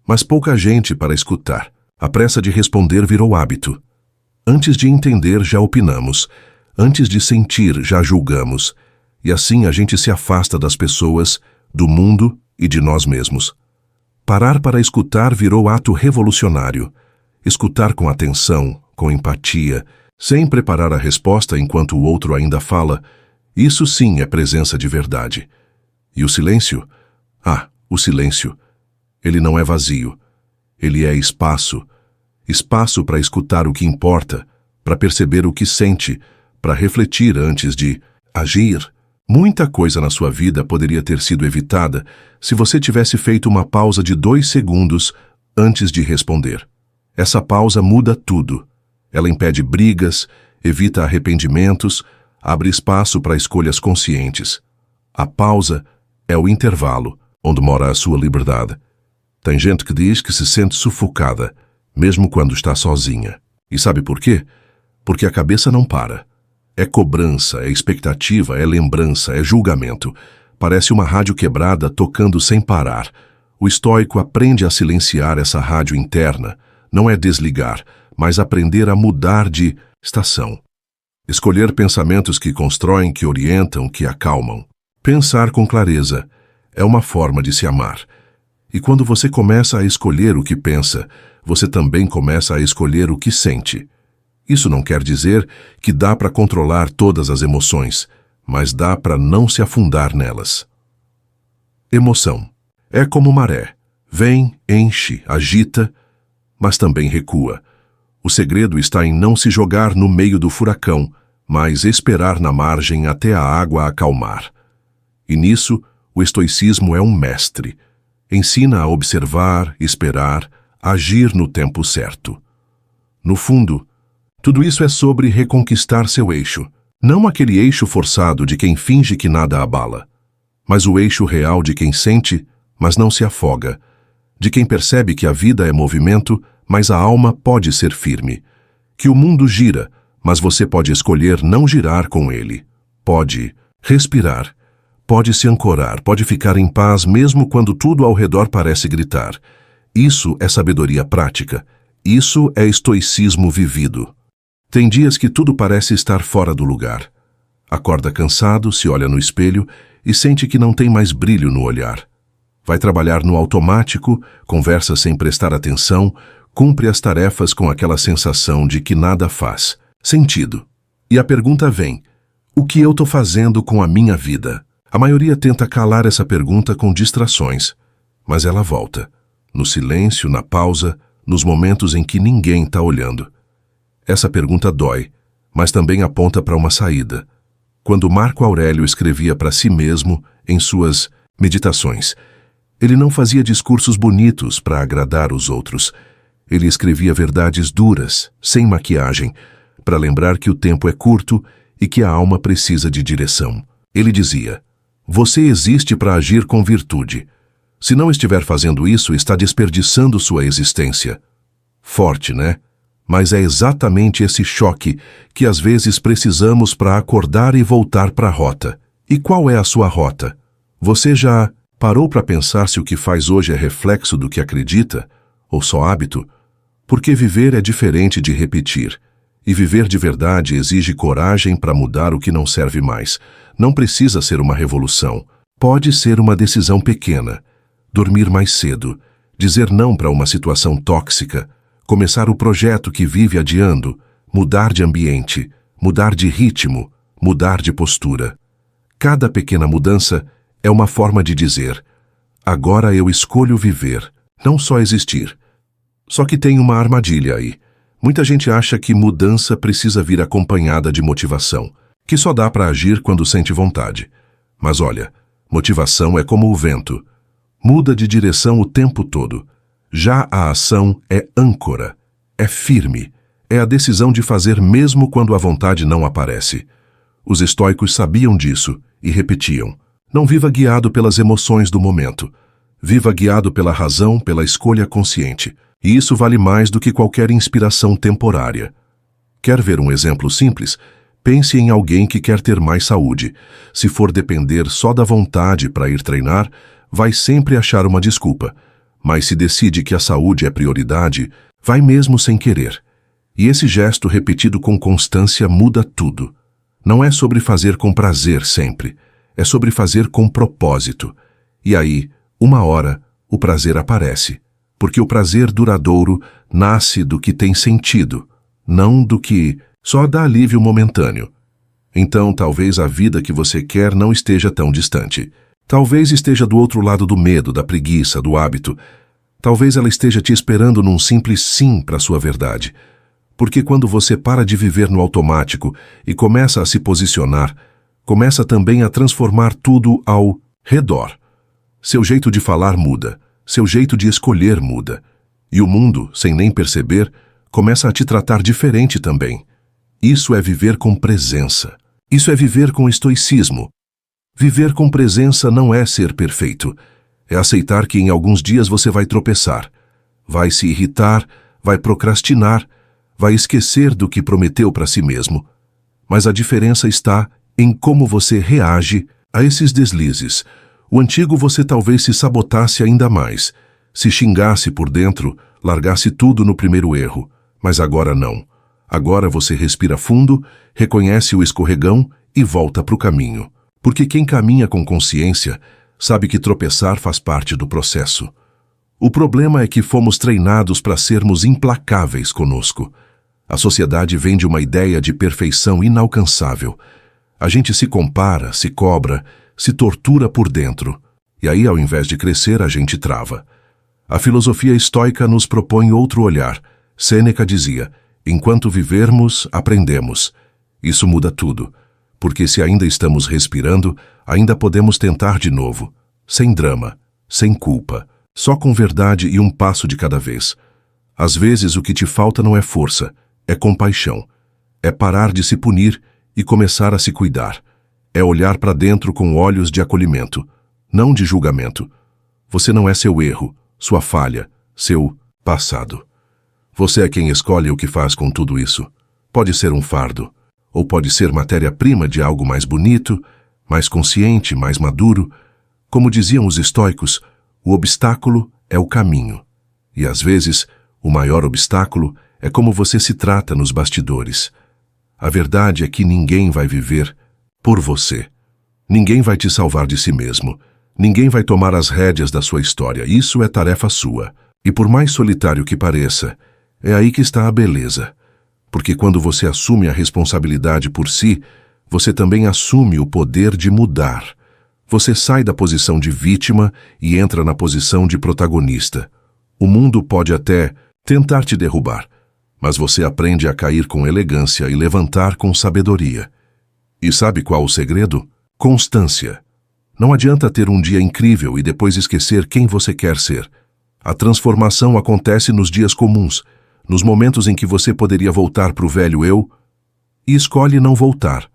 mas pouca gente para escutar. A pressa de responder virou hábito. Antes de entender, já opinamos. Antes de sentir, já julgamos. E assim a gente se afasta das pessoas, do mundo e de nós mesmos. Parar para escutar virou ato revolucionário. Escutar com atenção, com empatia, sem preparar a resposta enquanto o outro ainda fala, isso sim é presença de verdade. E o silêncio? O silêncio. Ele não é vazio. Ele é espaço. Espaço para escutar o que importa, para perceber o que sente, para refletir antes de agir. Muita coisa na sua vida poderia ter sido evitada se você tivesse feito uma pausa de 2 segundos antes de responder. Essa pausa muda tudo. Ela impede brigas, evita arrependimentos, abre espaço para escolhas conscientes. A pausa é o intervalo onde mora a sua liberdade. Tem gente que diz que se sente sufocada, mesmo quando está sozinha. E sabe por quê? Porque a cabeça não para. É cobrança, é expectativa, é lembrança, é julgamento. Parece uma rádio quebrada tocando sem parar. O estoico aprende a silenciar essa rádio interna. Não é desligar, mas aprender a mudar de estação. Escolher pensamentos que constroem, que orientam, que acalmam. Pensar com clareza é uma forma de se amar. E quando você começa a escolher o que pensa, você também começa a escolher o que sente. Isso não quer dizer que dá para controlar todas as emoções, mas dá para não se afundar nelas. Emoção. É como maré. Vem, enche, agita, mas também recua. O segredo está em não se jogar no meio do furacão, mas esperar na margem até a água acalmar. E nisso, o estoicismo é um mestre. Ensina a observar, esperar, agir no tempo certo. No fundo, tudo isso é sobre reconquistar seu eixo. Não aquele eixo forçado de quem finge que nada abala, mas o eixo real de quem sente, mas não se afoga. De quem percebe que a vida é movimento, mas a alma pode ser firme. Que o mundo gira, mas você pode escolher não girar com ele. Pode Respirar. Pode se ancorar, pode ficar em paz mesmo quando tudo ao redor parece gritar. Isso é sabedoria prática. Isso é estoicismo vivido. Tem dias que tudo parece estar fora do lugar. Acorda cansado, se olha no espelho e sente que não tem mais brilho no olhar. Vai trabalhar no automático, conversa sem prestar atenção, cumpre as tarefas com aquela sensação de que nada faz sentido. E a pergunta vem: o que eu estou fazendo com a minha vida? A maioria tenta calar essa pergunta com distrações, mas ela volta, no silêncio, na pausa, nos momentos em que ninguém está olhando. Essa pergunta dói, mas também aponta para uma saída. Quando Marco Aurélio escrevia para si mesmo em suas meditações, ele não fazia discursos bonitos para agradar os outros. Ele escrevia verdades duras, sem maquiagem, para lembrar que o tempo é curto e que a alma precisa de direção. Ele dizia: você existe para agir com virtude. Se não estiver fazendo isso, está desperdiçando sua existência. Forte, né? Mas é exatamente esse choque que às vezes precisamos para acordar e voltar para a rota. E qual é a sua rota? Você já parou para pensar se o que faz hoje é reflexo do que acredita? Ou só hábito? Porque viver é diferente de repetir. E viver de verdade exige coragem para mudar o que não serve mais. Não precisa ser uma revolução. Pode ser uma decisão pequena. Dormir mais cedo. Dizer não para uma situação tóxica. Começar o projeto que vive adiando. Mudar de ambiente. Mudar de ritmo. Mudar de postura. Cada pequena mudança é uma forma de dizer: agora eu escolho viver, não só existir. Só que tem uma armadilha aí. Muita gente acha que mudança precisa vir acompanhada de motivação, que só dá para agir quando sente vontade. Mas olha, motivação é como o vento. Muda de direção o tempo todo. Já a ação é âncora, é firme, é a decisão de fazer mesmo quando a vontade não aparece. Os estoicos sabiam disso e repetiam: não viva guiado pelas emoções do momento. Viva guiado pela razão, pela escolha consciente. E isso vale mais do que qualquer inspiração temporária. Quer ver um exemplo simples? Pense em alguém que quer ter mais saúde. Se for depender só da vontade para ir treinar, vai sempre achar uma desculpa. Mas se decide que a saúde é prioridade, vai mesmo sem querer. E esse gesto repetido com constância muda tudo. Não é sobre fazer com prazer sempre. É sobre fazer com propósito. E aí, uma hora, o prazer aparece. Porque o prazer duradouro nasce do que tem sentido, não do que só dá alívio momentâneo. Então, talvez a vida que você quer não esteja tão distante. Talvez esteja do outro lado do medo, da preguiça, do hábito. Talvez ela esteja te esperando num simples sim para a sua verdade. Porque quando você para de viver no automático e começa a se posicionar, começa também a transformar tudo ao redor. Seu jeito de falar muda. Seu jeito de escolher muda. E o mundo, sem nem perceber, começa a te tratar diferente também. Isso é viver com presença. Isso é viver com estoicismo. Viver com presença não é ser perfeito. É aceitar que em alguns dias você vai tropeçar. Vai se irritar, vai procrastinar, vai esquecer do que prometeu para si mesmo. Mas a diferença está em como você reage a esses deslizes. O antigo você talvez se sabotasse ainda mais, se xingasse por dentro, largasse tudo no primeiro erro. Mas agora não. Agora você respira fundo, reconhece o escorregão e volta para o caminho. Porque quem caminha com consciência sabe que tropeçar faz parte do processo. O problema é que fomos treinados para sermos implacáveis conosco. A sociedade vende uma ideia de perfeição inalcançável. A gente se compara, se cobra, se tortura por dentro. E aí, ao invés de crescer, a gente trava. A filosofia estoica nos propõe outro olhar. Sêneca dizia: enquanto vivermos, aprendemos. Isso muda tudo. Porque se ainda estamos respirando, ainda podemos tentar de novo. Sem drama, sem culpa. Só com verdade e um passo de cada vez. Às vezes o que te falta não é força, é compaixão. É parar de se punir e começar a se cuidar. É olhar para dentro com olhos de acolhimento, não de julgamento. Você não é seu erro, sua falha, seu passado. Você é quem escolhe o que faz com tudo isso. Pode ser um fardo, ou pode ser matéria-prima de algo mais bonito, mais consciente, mais maduro. Como diziam os estoicos, o obstáculo é o caminho. E às vezes, o maior obstáculo é como você se trata nos bastidores. A verdade é que ninguém vai viver por você. Ninguém vai te salvar de si mesmo. Ninguém vai tomar as rédeas da sua história. Isso é tarefa sua. E por mais solitário que pareça, é aí que está a beleza. Porque quando você assume a responsabilidade por si, você também assume o poder de mudar. Você sai da posição de vítima e entra na posição de protagonista. O mundo pode até tentar te derrubar, mas você aprende a cair com elegância e levantar com sabedoria. E sabe qual o segredo? Constância. Não adianta ter um dia incrível e depois esquecer quem você quer ser. A transformação acontece nos dias comuns, nos momentos em que você poderia voltar para o velho eu e escolhe não voltar.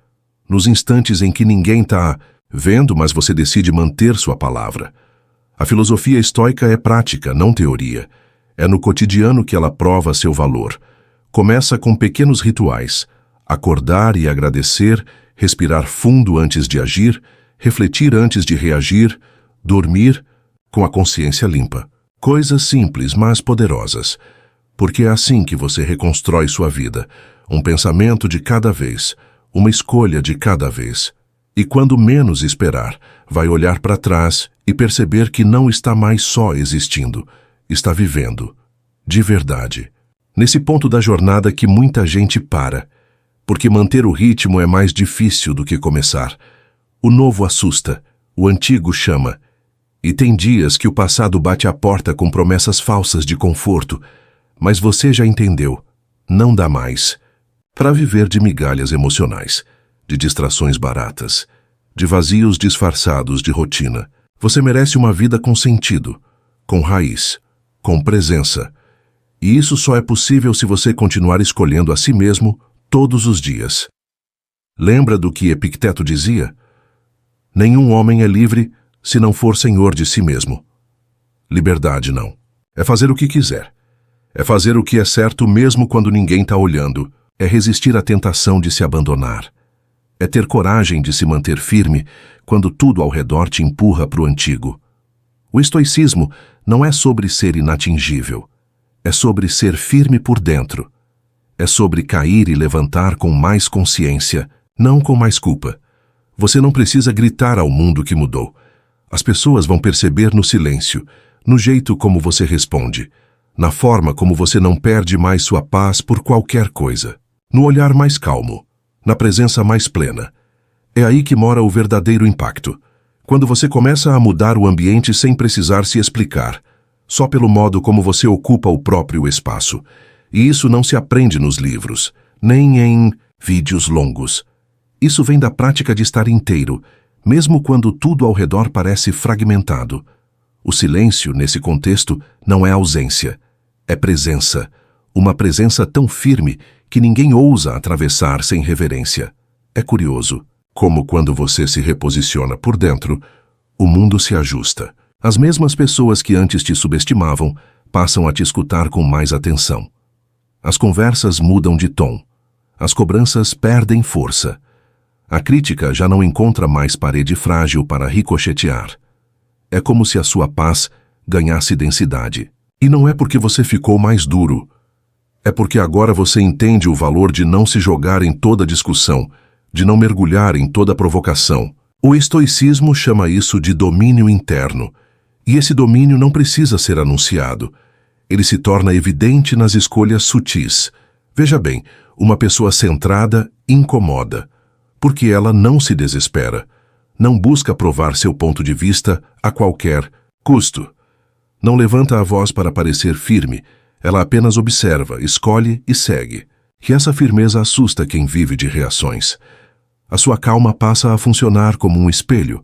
Nos instantes em que ninguém está vendo, mas você decide manter sua palavra. A filosofia estoica é prática, não teoria. É no cotidiano que ela prova seu valor. Começa com pequenos rituais. Acordar e agradecer, respirar fundo antes de agir, refletir antes de reagir, dormir com a consciência limpa. Coisas simples, mas poderosas. Porque é assim que você reconstrói sua vida. Um pensamento de cada vez, uma escolha de cada vez. E quando menos esperar, vai olhar para trás e perceber que não está mais só existindo, está vivendo, de verdade. Nesse ponto da jornada que muita gente para, porque manter o ritmo é mais difícil do que começar. O novo assusta, o antigo chama. E tem dias que o passado bate à porta com promessas falsas de conforto, mas você já entendeu, não dá mais. Para viver de migalhas emocionais, de distrações baratas, de vazios disfarçados de rotina. Você merece uma vida com sentido, com raiz, com presença. E isso só é possível se você continuar escolhendo a si mesmo todos os dias. Lembra do que Epicteto dizia? Nenhum homem é livre se não for senhor de si mesmo. Liberdade não. É fazer o que quiser. É fazer o que é certo mesmo quando ninguém está olhando. É resistir à tentação de se abandonar. É ter coragem de se manter firme quando tudo ao redor te empurra para o antigo. O estoicismo não é sobre ser inatingível. É sobre ser firme por dentro. É sobre cair e levantar com mais consciência, não com mais culpa. Você não precisa gritar ao mundo que mudou. As pessoas vão perceber no silêncio, no jeito como você responde, na forma como você não perde mais sua paz por qualquer coisa, no olhar mais calmo, na presença mais plena. É aí que mora o verdadeiro impacto. Quando você começa a mudar o ambiente sem precisar se explicar, só pelo modo como você ocupa o próprio espaço. E isso não se aprende nos livros, nem em vídeos longos. Isso vem da prática de estar inteiro, mesmo quando tudo ao redor parece fragmentado. O silêncio, nesse contexto, não é ausência, é presença. Uma presença tão firme que ninguém ousa atravessar sem reverência. É curioso, como quando você se reposiciona por dentro, o mundo se ajusta. As mesmas pessoas que antes te subestimavam passam a te escutar com mais atenção. As conversas mudam de tom. As cobranças perdem força. A crítica já não encontra mais parede frágil para ricochetear. É como se a sua paz ganhasse densidade. E não é porque você ficou mais duro. É porque agora você entende o valor de não se jogar em toda discussão, de não mergulhar em toda provocação. O estoicismo chama isso de domínio interno. E esse domínio não precisa ser anunciado. Ele se torna evidente nas escolhas sutis. Veja bem, uma pessoa centrada incomoda, porque ela não se desespera, não busca provar seu ponto de vista a qualquer custo. Não levanta a voz para parecer firme, ela apenas observa, escolhe e segue. E essa firmeza assusta quem vive de reações. A sua calma passa a funcionar como um espelho.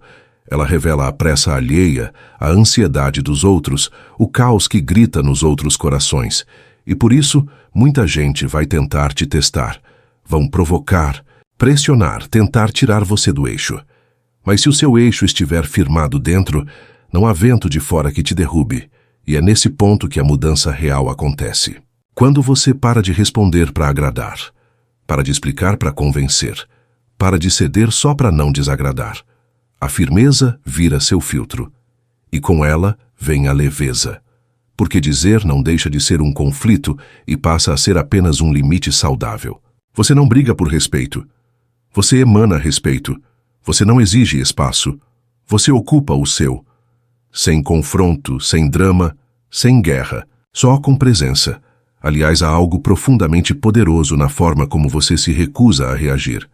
Ela revela a pressa alheia, a ansiedade dos outros, o caos que grita nos outros corações. E por isso, muita gente vai tentar te testar. Vão provocar, pressionar, tentar tirar você do eixo. Mas se o seu eixo estiver firmado dentro, não há vento de fora que te derrube. E é nesse ponto que a mudança real acontece. Quando você para de responder para agradar, para de explicar para convencer, para de ceder só para não desagradar. A firmeza vira seu filtro, e com ela vem a leveza. Porque dizer não deixa de ser um conflito e passa a ser apenas um limite saudável. Você não briga por respeito. Você emana respeito. Você não exige espaço. Você ocupa o seu. Sem confronto, sem drama, sem guerra, só com presença. Aliás, há algo profundamente poderoso na forma como você se recusa a reagir.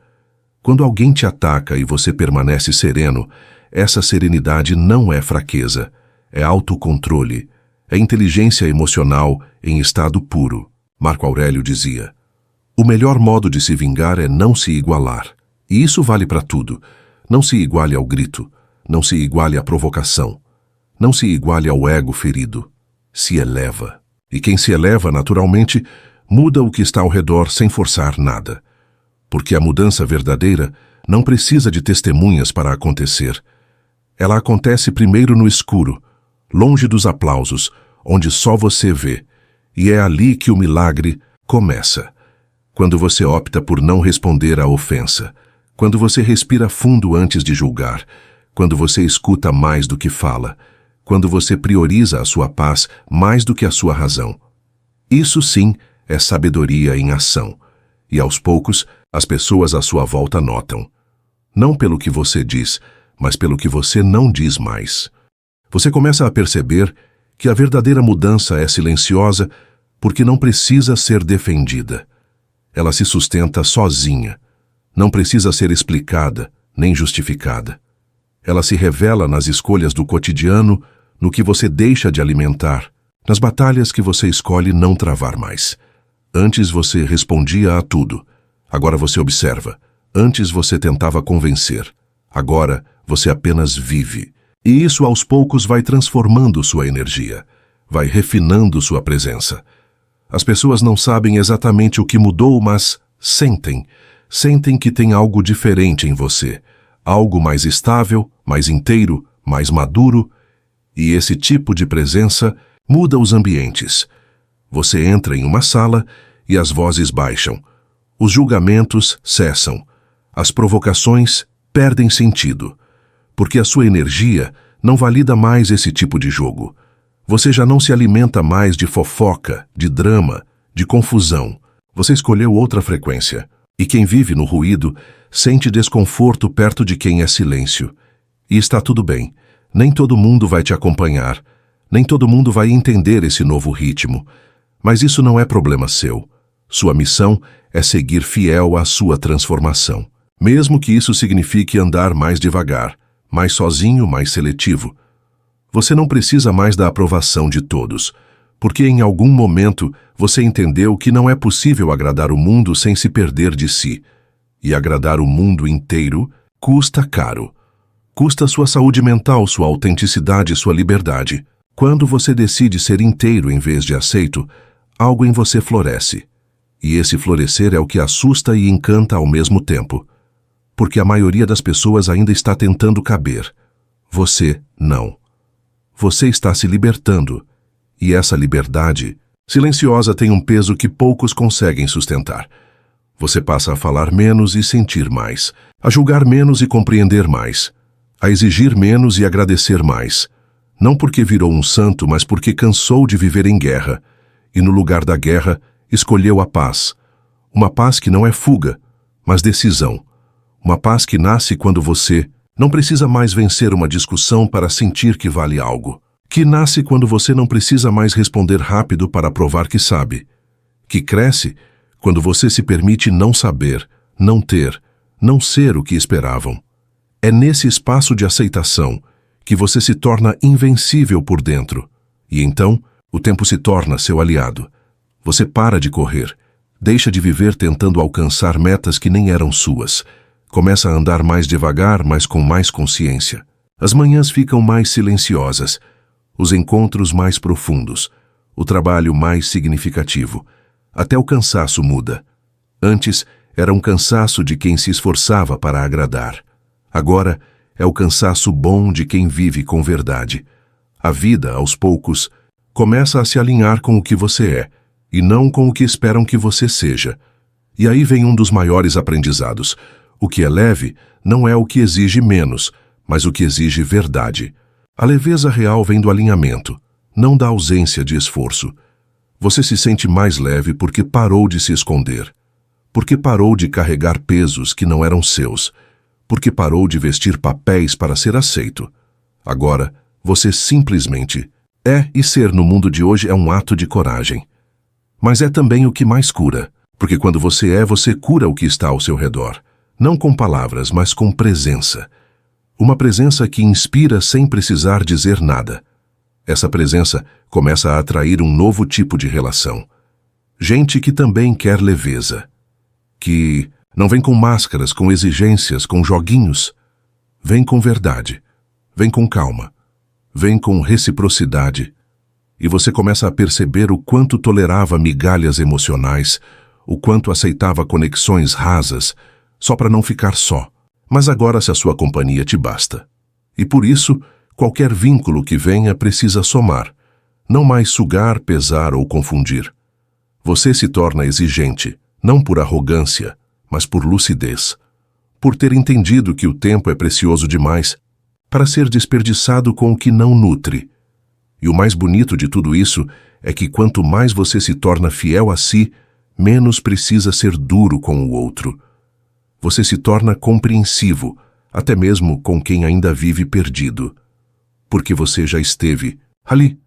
Quando alguém te ataca e você permanece sereno, essa serenidade não é fraqueza, é autocontrole, é inteligência emocional em estado puro. Marco Aurélio dizia: o melhor modo de se vingar é não se igualar. E isso vale para tudo. Não se iguale ao grito, não se iguale à provocação, não se iguale ao ego ferido. Se eleva. E quem se eleva, naturalmente, muda o que está ao redor sem forçar nada. Porque a mudança verdadeira não precisa de testemunhas para acontecer. Ela acontece primeiro no escuro, longe dos aplausos, onde só você vê. E é ali que o milagre começa. Quando você opta por não responder à ofensa, quando você respira fundo antes de julgar, quando você escuta mais do que fala, quando você prioriza a sua paz mais do que a sua razão. Isso sim é sabedoria em ação. E aos poucos, as pessoas à sua volta notam. Não pelo que você diz, mas pelo que você não diz mais. Você começa a perceber que a verdadeira mudança é silenciosa porque não precisa ser defendida. Ela se sustenta sozinha. Não precisa ser explicada, nem justificada. Ela se revela nas escolhas do cotidiano, no que você deixa de alimentar, nas batalhas que você escolhe não travar mais. Antes você respondia a tudo. Agora você observa. Antes você tentava convencer. Agora você apenas vive. E isso aos poucos vai transformando sua energia. Vai refinando sua presença. As pessoas não sabem exatamente o que mudou, mas sentem. Sentem que tem algo diferente em você. Algo mais estável, mais inteiro, mais maduro. E esse tipo de presença muda os ambientes. Você entra em uma sala e as vozes baixam. Os julgamentos cessam. As provocações perdem sentido. Porque a sua energia não valida mais esse tipo de jogo. Você já não se alimenta mais de fofoca, de drama, de confusão. Você escolheu outra frequência. E quem vive no ruído sente desconforto perto de quem é silêncio. E está tudo bem. Nem todo mundo vai te acompanhar. Nem todo mundo vai entender esse novo ritmo. Mas isso não é problema seu. Sua missão é seguir fiel à sua transformação. Mesmo que isso signifique andar mais devagar, mais sozinho, mais seletivo. Você não precisa mais da aprovação de todos, porque em algum momento você entendeu que não é possível agradar o mundo sem se perder de si. E agradar o mundo inteiro custa caro. Custa sua saúde mental, sua autenticidade, sua liberdade. Quando você decide ser inteiro em vez de aceito, algo em você floresce. E esse florescer é o que assusta e encanta ao mesmo tempo. Porque a maioria das pessoas ainda está tentando caber. Você não. Você está se libertando. E essa liberdade silenciosa tem um peso que poucos conseguem sustentar. Você passa a falar menos e sentir mais, a julgar menos e compreender mais, a exigir menos e agradecer mais. Não porque virou um santo, mas porque cansou de viver em guerra. E no lugar da guerra, escolheu a paz. Uma paz que não é fuga, mas decisão. Uma paz que nasce quando você não precisa mais vencer uma discussão para sentir que vale algo. Que nasce quando você não precisa mais responder rápido para provar que sabe. Que cresce quando você se permite não saber, não ter, não ser o que esperavam. É nesse espaço de aceitação que você se torna invencível por dentro. E então, o tempo se torna seu aliado. Você para de correr, deixa de viver tentando alcançar metas que nem eram suas. Começa a andar mais devagar, mas com mais consciência. As manhãs ficam mais silenciosas, os encontros mais profundos, o trabalho mais significativo. Até o cansaço muda. Antes, era um cansaço de quem se esforçava para agradar. Agora, é o cansaço bom de quem vive com verdade. A vida, aos poucos, começa a se alinhar com o que você é, e não com o que esperam que você seja. E aí vem um dos maiores aprendizados. O que é leve não é o que exige menos, mas o que exige verdade. A leveza real vem do alinhamento, não da ausência de esforço. Você se sente mais leve porque parou de se esconder, porque parou de carregar pesos que não eram seus, porque parou de vestir papéis para ser aceito. Agora, você simplesmente é, e ser no mundo de hoje é um ato de coragem. Mas é também o que mais cura, porque quando você é, você cura o que está ao seu redor, não com palavras, mas com presença. Uma presença que inspira sem precisar dizer nada. Essa presença começa a atrair um novo tipo de relação. Gente que também quer leveza. Que não vem com máscaras, com exigências, com joguinhos. Vem com verdade. Vem com calma. Vem com reciprocidade. E você começa a perceber o quanto tolerava migalhas emocionais, o quanto aceitava conexões rasas, só para não ficar só. Mas agora se a sua companhia te basta. E por isso, qualquer vínculo que venha precisa somar, não mais sugar, pesar ou confundir. Você se torna exigente, não por arrogância, mas por lucidez, por ter entendido que o tempo é precioso demais para ser desperdiçado com o que não nutre. E o mais bonito de tudo isso é que quanto mais você se torna fiel a si, menos precisa ser duro com o outro. Você se torna compreensivo, até mesmo com quem ainda vive perdido. Porque você já esteve ali.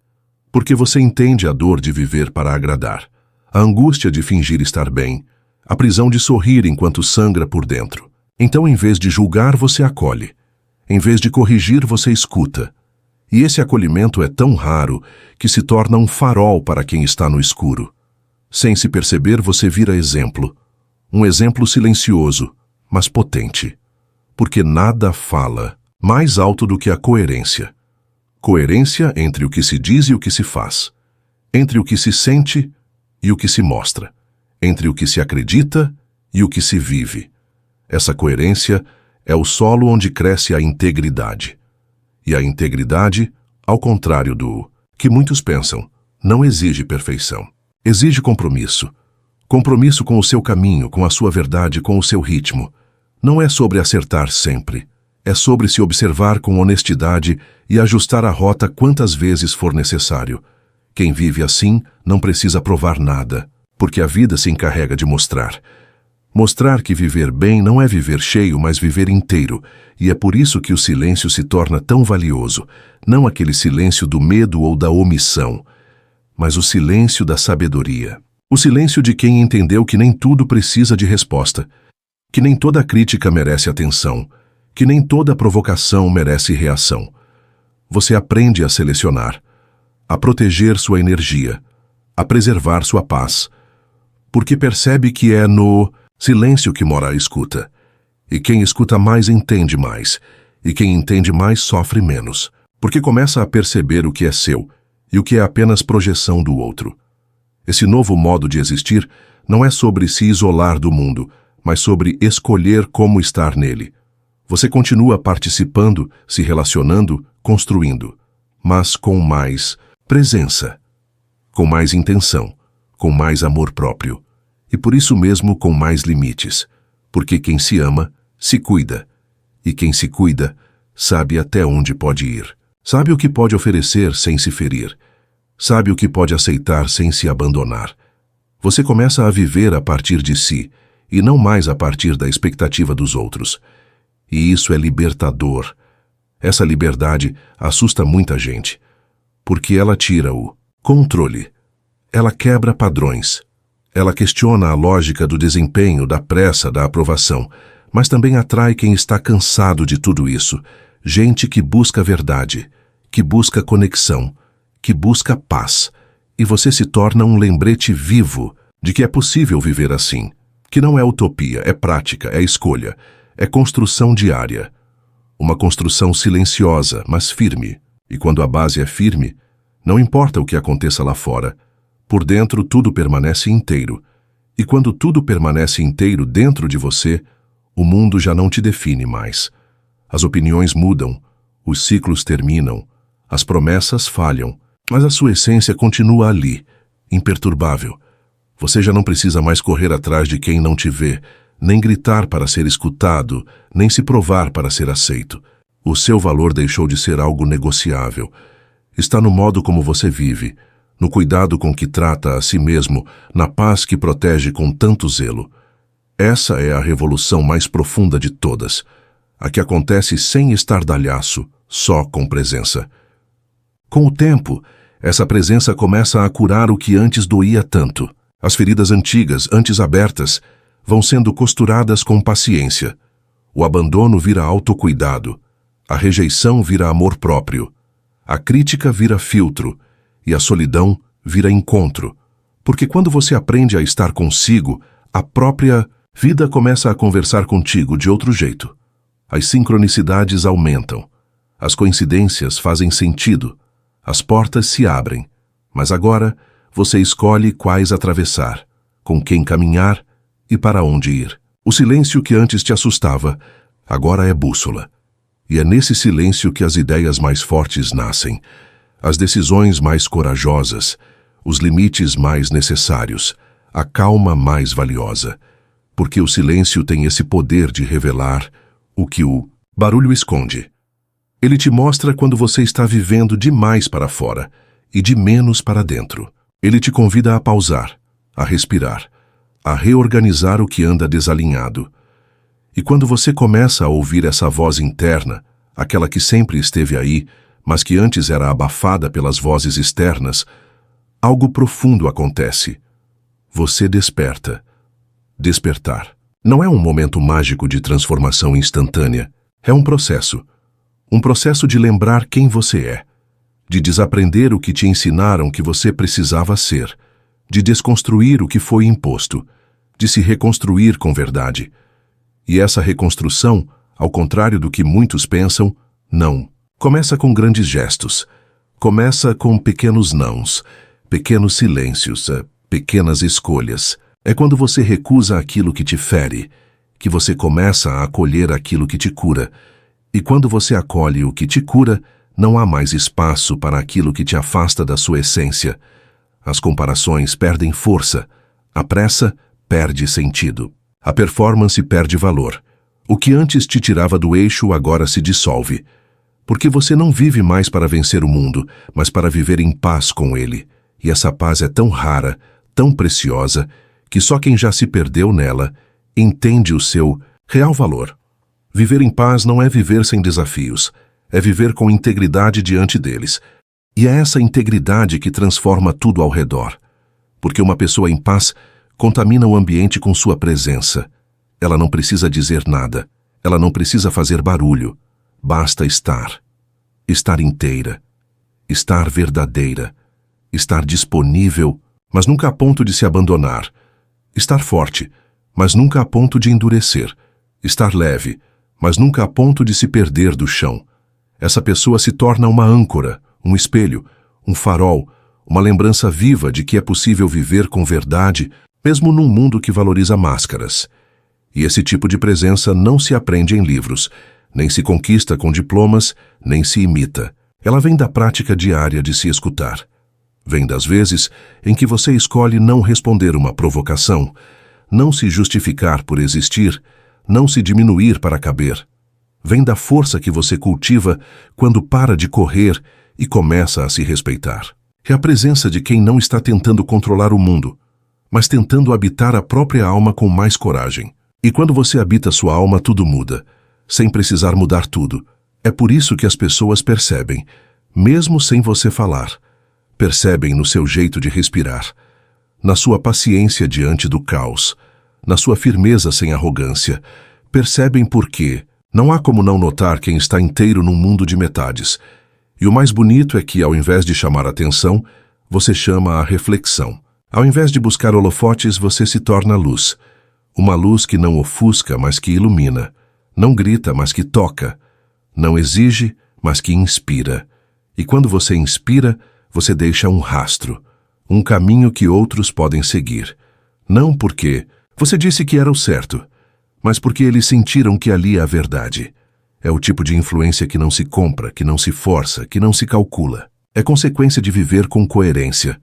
Porque você entende a dor de viver para agradar, a angústia de fingir estar bem, a prisão de sorrir enquanto sangra por dentro. Então, em vez de julgar, você acolhe. Em vez de corrigir, você escuta. E esse acolhimento é tão raro que se torna um farol para quem está no escuro. Sem se perceber, você vira exemplo. Um exemplo silencioso, mas potente. Porque nada fala mais alto do que a coerência. Coerência entre o que se diz e o que se faz. Entre o que se sente e o que se mostra. Entre o que se acredita e o que se vive. Essa coerência é o solo onde cresce a integridade. E a integridade, ao contrário do que muitos pensam, não exige perfeição. Exige compromisso. Compromisso com o seu caminho, com a sua verdade, com o seu ritmo. Não é sobre acertar sempre. É sobre se observar com honestidade e ajustar a rota quantas vezes for necessário. Quem vive assim não precisa provar nada, porque a vida se encarrega de mostrar. Mostrar que viver bem não é viver cheio, mas viver inteiro, e é por isso que o silêncio se torna tão valioso, não aquele silêncio do medo ou da omissão, mas o silêncio da sabedoria. O silêncio de quem entendeu que nem tudo precisa de resposta, que nem toda crítica merece atenção, que nem toda provocação merece reação. Você aprende a selecionar, a proteger sua energia, a preservar sua paz, porque percebe que é no silêncio que mora a escuta. E quem escuta mais entende mais, e quem entende mais sofre menos, porque começa a perceber o que é seu e o que é apenas projeção do outro. Esse novo modo de existir não é sobre se isolar do mundo, mas sobre escolher como estar nele. Você continua participando, se relacionando, construindo, mas com mais presença, com mais intenção, com mais amor próprio, e por isso mesmo com mais limites, porque quem se ama, se cuida, e quem se cuida, sabe até onde pode ir, sabe o que pode oferecer sem se ferir, sabe o que pode aceitar sem se abandonar. Você começa a viver a partir de si, e não mais a partir da expectativa dos outros. E isso é libertador. Essa liberdade assusta muita gente, porque ela tira o controle. Ela quebra padrões. Ela questiona a lógica do desempenho, da pressa, da aprovação, mas também atrai quem está cansado de tudo isso. Gente que busca verdade, que busca conexão, que busca paz. E você se torna um lembrete vivo de que é possível viver assim, que não é utopia, é prática, é escolha, é construção diária. Uma construção silenciosa, mas firme. E quando a base é firme, não importa o que aconteça lá fora, por dentro tudo permanece inteiro. E quando tudo permanece inteiro dentro de você, o mundo já não te define mais. As opiniões mudam, os ciclos terminam, as promessas falham, mas a sua essência continua ali, imperturbável. Você já não precisa mais correr atrás de quem não te vê, nem gritar para ser escutado, nem se provar para ser aceito. O seu valor deixou de ser algo negociável. Está no modo como você vive, no cuidado com que trata a si mesmo, na paz que protege com tanto zelo. Essa é a revolução mais profunda de todas, a que acontece sem estardalhaço, só com presença. Com o tempo, essa presença começa a curar o que antes doía tanto. As feridas antigas, antes abertas, vão sendo costuradas com paciência. O abandono vira autocuidado. A rejeição vira amor próprio. A crítica vira filtro. E a solidão vira encontro. Porque quando você aprende a estar consigo, a própria vida começa a conversar contigo de outro jeito. As sincronicidades aumentam. As coincidências fazem sentido. As portas se abrem. Mas agora você escolhe quais atravessar, com quem caminhar e para onde ir. O silêncio que antes te assustava, agora é bússola. E é nesse silêncio que as ideias mais fortes nascem, as decisões mais corajosas, os limites mais necessários, a calma mais valiosa. Porque o silêncio tem esse poder de revelar o que o barulho esconde. Ele te mostra quando você está vivendo demais para fora e de menos para dentro. Ele te convida a pausar, a respirar, a reorganizar o que anda desalinhado. E quando você começa a ouvir essa voz interna, aquela que sempre esteve aí, mas que antes era abafada pelas vozes externas, algo profundo acontece. Você desperta. Despertar não é um momento mágico de transformação instantânea. É um processo. Um processo de lembrar quem você é, de desaprender o que te ensinaram que você precisava ser, de desconstruir o que foi imposto, de se reconstruir com verdade. E essa reconstrução, ao contrário do que muitos pensam, não. Começa com grandes gestos. Começa com pequenos nãos, pequenos silêncios, pequenas escolhas. É quando você recusa aquilo que te fere, que você começa a acolher aquilo que te cura. E quando você acolhe o que te cura, não há mais espaço para aquilo que te afasta da sua essência. As comparações perdem força. A pressa perde sentido. A performance perde valor. O que antes te tirava do eixo agora se dissolve. Porque você não vive mais para vencer o mundo, mas para viver em paz com ele. E essa paz é tão rara, tão preciosa, que só quem já se perdeu nela entende o seu real valor. Viver em paz não é viver sem desafios, é viver com integridade diante deles. E é essa integridade que transforma tudo ao redor. Porque uma pessoa em paz contamina o ambiente com sua presença. Ela não precisa dizer nada, ela não precisa fazer barulho. Basta estar. Estar inteira. Estar verdadeira. Estar disponível, mas nunca a ponto de se abandonar. Estar forte, mas nunca a ponto de endurecer. Estar leve, mas nunca a ponto de se perder do chão. Essa pessoa se torna uma âncora, um espelho, um farol, uma lembrança viva de que é possível viver com verdade, mesmo num mundo que valoriza máscaras. E esse tipo de presença não se aprende em livros, nem se conquista com diplomas, nem se imita. Ela vem da prática diária de se escutar. Vem das vezes em que você escolhe não responder uma provocação, não se justificar por existir, não se diminuir para caber. Vem da força que você cultiva quando para de correr e começa a se respeitar. É a presença de quem não está tentando controlar o mundo, mas tentando habitar a própria alma com mais coragem. E quando você habita sua alma, tudo muda, sem precisar mudar tudo. É por isso que as pessoas percebem, mesmo sem você falar. Percebem no seu jeito de respirar, na sua paciência diante do caos, na sua firmeza sem arrogância. Percebem por quê. Não há como não notar quem está inteiro num mundo de metades. E o mais bonito é que, ao invés de chamar atenção, você chama a reflexão. Ao invés de buscar holofotes, você se torna luz. Uma luz que não ofusca, mas que ilumina. Não grita, mas que toca. Não exige, mas que inspira. E quando você inspira, você deixa um rastro, um caminho que outros podem seguir. Não porque você disse que era o certo, mas porque eles sentiram que ali é a verdade. É o tipo de influência que não se compra, que não se força, que não se calcula. É consequência de viver com coerência.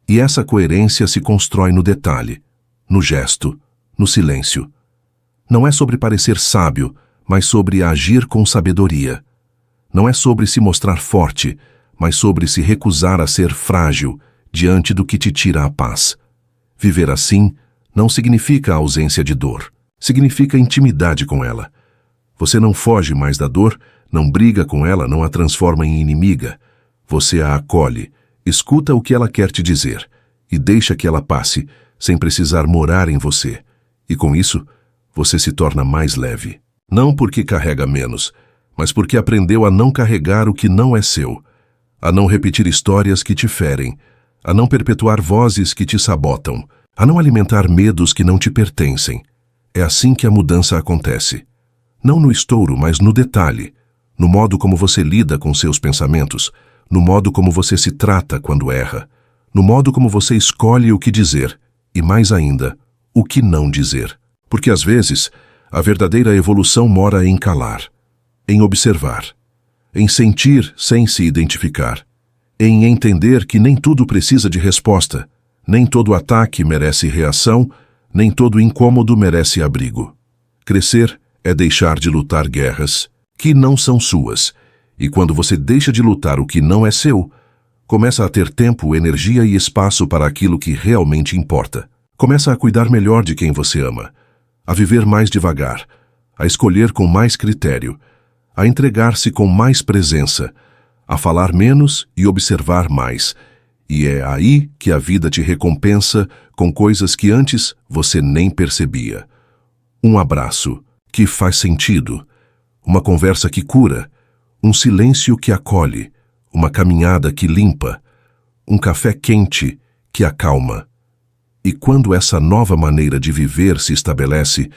E essa coerência se constrói no detalhe, no gesto, no silêncio. Não é sobre parecer sábio, mas sobre agir com sabedoria. Não é sobre se mostrar forte, mas sobre se recusar a ser frágil diante do que te tira a paz. Viver assim não significa ausência de dor, significa intimidade com ela. Você não foge mais da dor, não briga com ela, não a transforma em inimiga. Você a acolhe, escuta o que ela quer te dizer e deixa que ela passe, sem precisar morar em você. E com isso, você se torna mais leve. Não porque carrega menos, mas porque aprendeu a não carregar o que não é seu, a não repetir histórias que te ferem, a não perpetuar vozes que te sabotam, a não alimentar medos que não te pertencem. É assim que a mudança acontece. Não no estouro, mas no detalhe, no modo como você lida com seus pensamentos, no modo como você se trata quando erra, no modo como você escolhe o que dizer e, mais ainda, o que não dizer. Porque às vezes, a verdadeira evolução mora em calar, em observar, em sentir sem se identificar, em entender que nem tudo precisa de resposta, nem todo ataque merece reação, nem todo incômodo merece abrigo. Crescer é deixar de lutar guerras que não são suas, e quando você deixa de lutar o que não é seu, começa a ter tempo, energia e espaço para aquilo que realmente importa. Começa a cuidar melhor de quem você ama, a viver mais devagar, a escolher com mais critério, a entregar-se com mais presença, a falar menos e observar mais. E é aí que a vida te recompensa com coisas que antes você nem percebia. Um abraço que faz sentido, uma conversa que cura, um silêncio que acolhe, uma caminhada que limpa, um café quente que acalma. E quando essa nova maneira de viver se estabelece,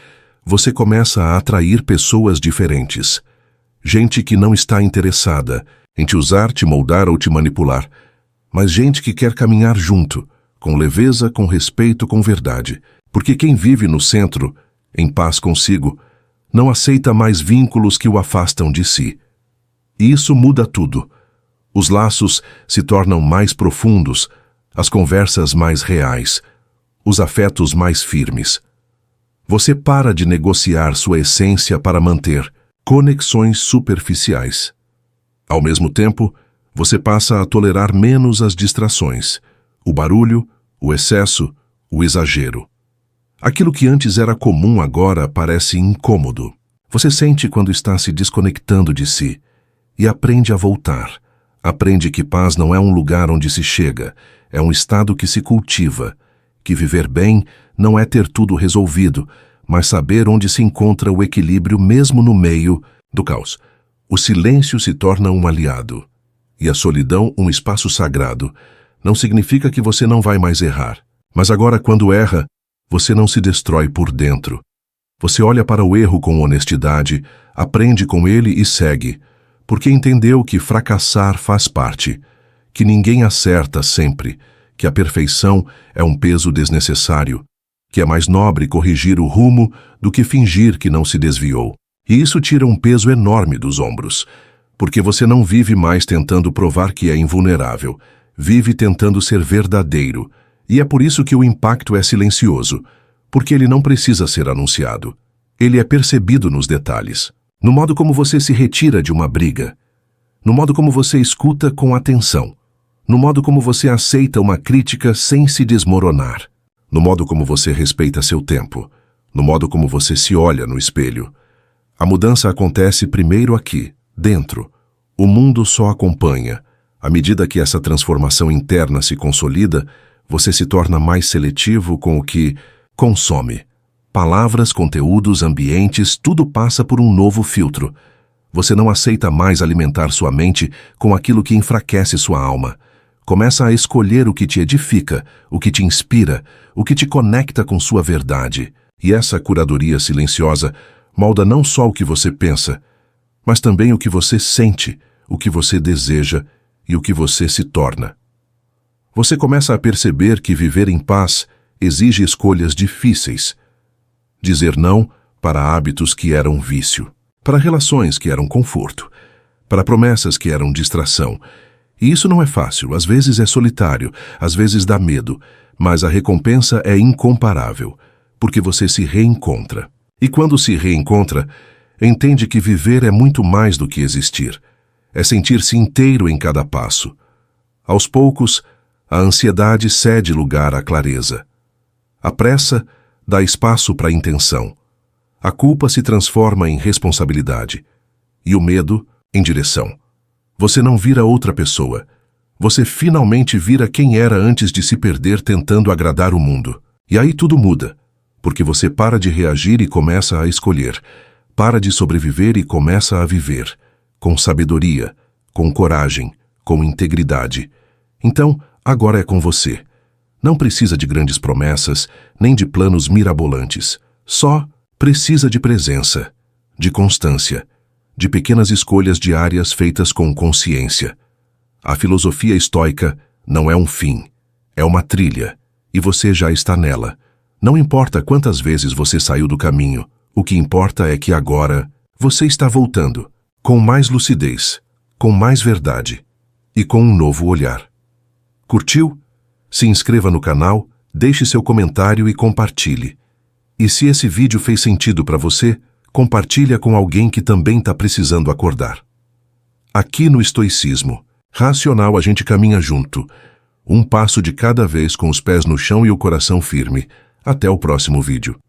você começa a atrair pessoas diferentes. Gente que não está interessada em te usar, te moldar ou te manipular, mas gente que quer caminhar junto, com leveza, com respeito, com verdade. Porque quem vive no centro, em paz consigo, não aceita mais vínculos que o afastam de si. E isso muda tudo. Os laços se tornam mais profundos, as conversas mais reais, os afetos mais firmes. Você para de negociar sua essência para manter conexões superficiais. Ao mesmo tempo, você passa a tolerar menos as distrações, o barulho, o excesso, o exagero. Aquilo que antes era comum agora parece incômodo. Você sente quando está se desconectando de si e aprende a voltar. Aprende que paz não é um lugar onde se chega, é um estado que se cultiva, que viver bem não é ter tudo resolvido, mas saber onde se encontra o equilíbrio mesmo no meio do caos. O silêncio se torna um aliado, e a solidão um espaço sagrado. Não significa que você não vai mais errar, mas agora quando erra, você não se destrói por dentro. Você olha para o erro com honestidade, aprende com ele e segue, porque entendeu que fracassar faz parte, que ninguém acerta sempre, que a perfeição é um peso desnecessário, que é mais nobre corrigir o rumo do que fingir que não se desviou. E isso tira um peso enorme dos ombros, porque você não vive mais tentando provar que é invulnerável, vive tentando ser verdadeiro, e é por isso que o impacto é silencioso, porque ele não precisa ser anunciado. Ele é percebido nos detalhes, no modo como você se retira de uma briga, no modo como você escuta com atenção, no modo como você aceita uma crítica sem se desmoronar, no modo como você respeita seu tempo, no modo como você se olha no espelho. A mudança acontece primeiro aqui, dentro. O mundo só acompanha. À medida que essa transformação interna se consolida, você se torna mais seletivo com o que consome. Palavras, conteúdos, ambientes, tudo passa por um novo filtro. Você não aceita mais alimentar sua mente com aquilo que enfraquece sua alma. Começa a escolher o que te edifica, o que te inspira, o que te conecta com sua verdade. E essa curadoria silenciosa molda não só o que você pensa, mas também o que você sente, o que você deseja e o que você se torna. Você começa a perceber que viver em paz exige escolhas difíceis. Dizer não para hábitos que eram vício, para relações que eram conforto, para promessas que eram distração. E isso não é fácil, às vezes é solitário, às vezes dá medo, mas a recompensa é incomparável, porque você se reencontra. E quando se reencontra, entende que viver é muito mais do que existir. é sentir-se inteiro em cada passo. Aos poucos, a ansiedade cede lugar à clareza. A pressa dá espaço para a intenção. A culpa se transforma em responsabilidade. E o medo, em direção. Você não vira outra pessoa. Você finalmente vira quem era antes de se perder tentando agradar o mundo. E aí tudo muda, porque você para de reagir e começa a escolher. Para de sobreviver e começa a viver. Com sabedoria, com coragem, com integridade. Então, agora é com você. Não precisa de grandes promessas, nem de planos mirabolantes. Só precisa de presença, de constância, de pequenas escolhas diárias feitas com consciência. A filosofia estoica não é um fim, é uma trilha, e você já está nela. Não importa quantas vezes você saiu do caminho, o que importa é que agora você está voltando, com mais lucidez, com mais verdade e com um novo olhar. Curtiu? Se inscreva no canal, deixe seu comentário e compartilhe. E se esse vídeo fez sentido para você, compartilha com alguém que também está precisando acordar. Aqui no estoicismo racional a gente caminha junto, um passo de cada vez com os pés no chão e o coração firme. Até o próximo vídeo.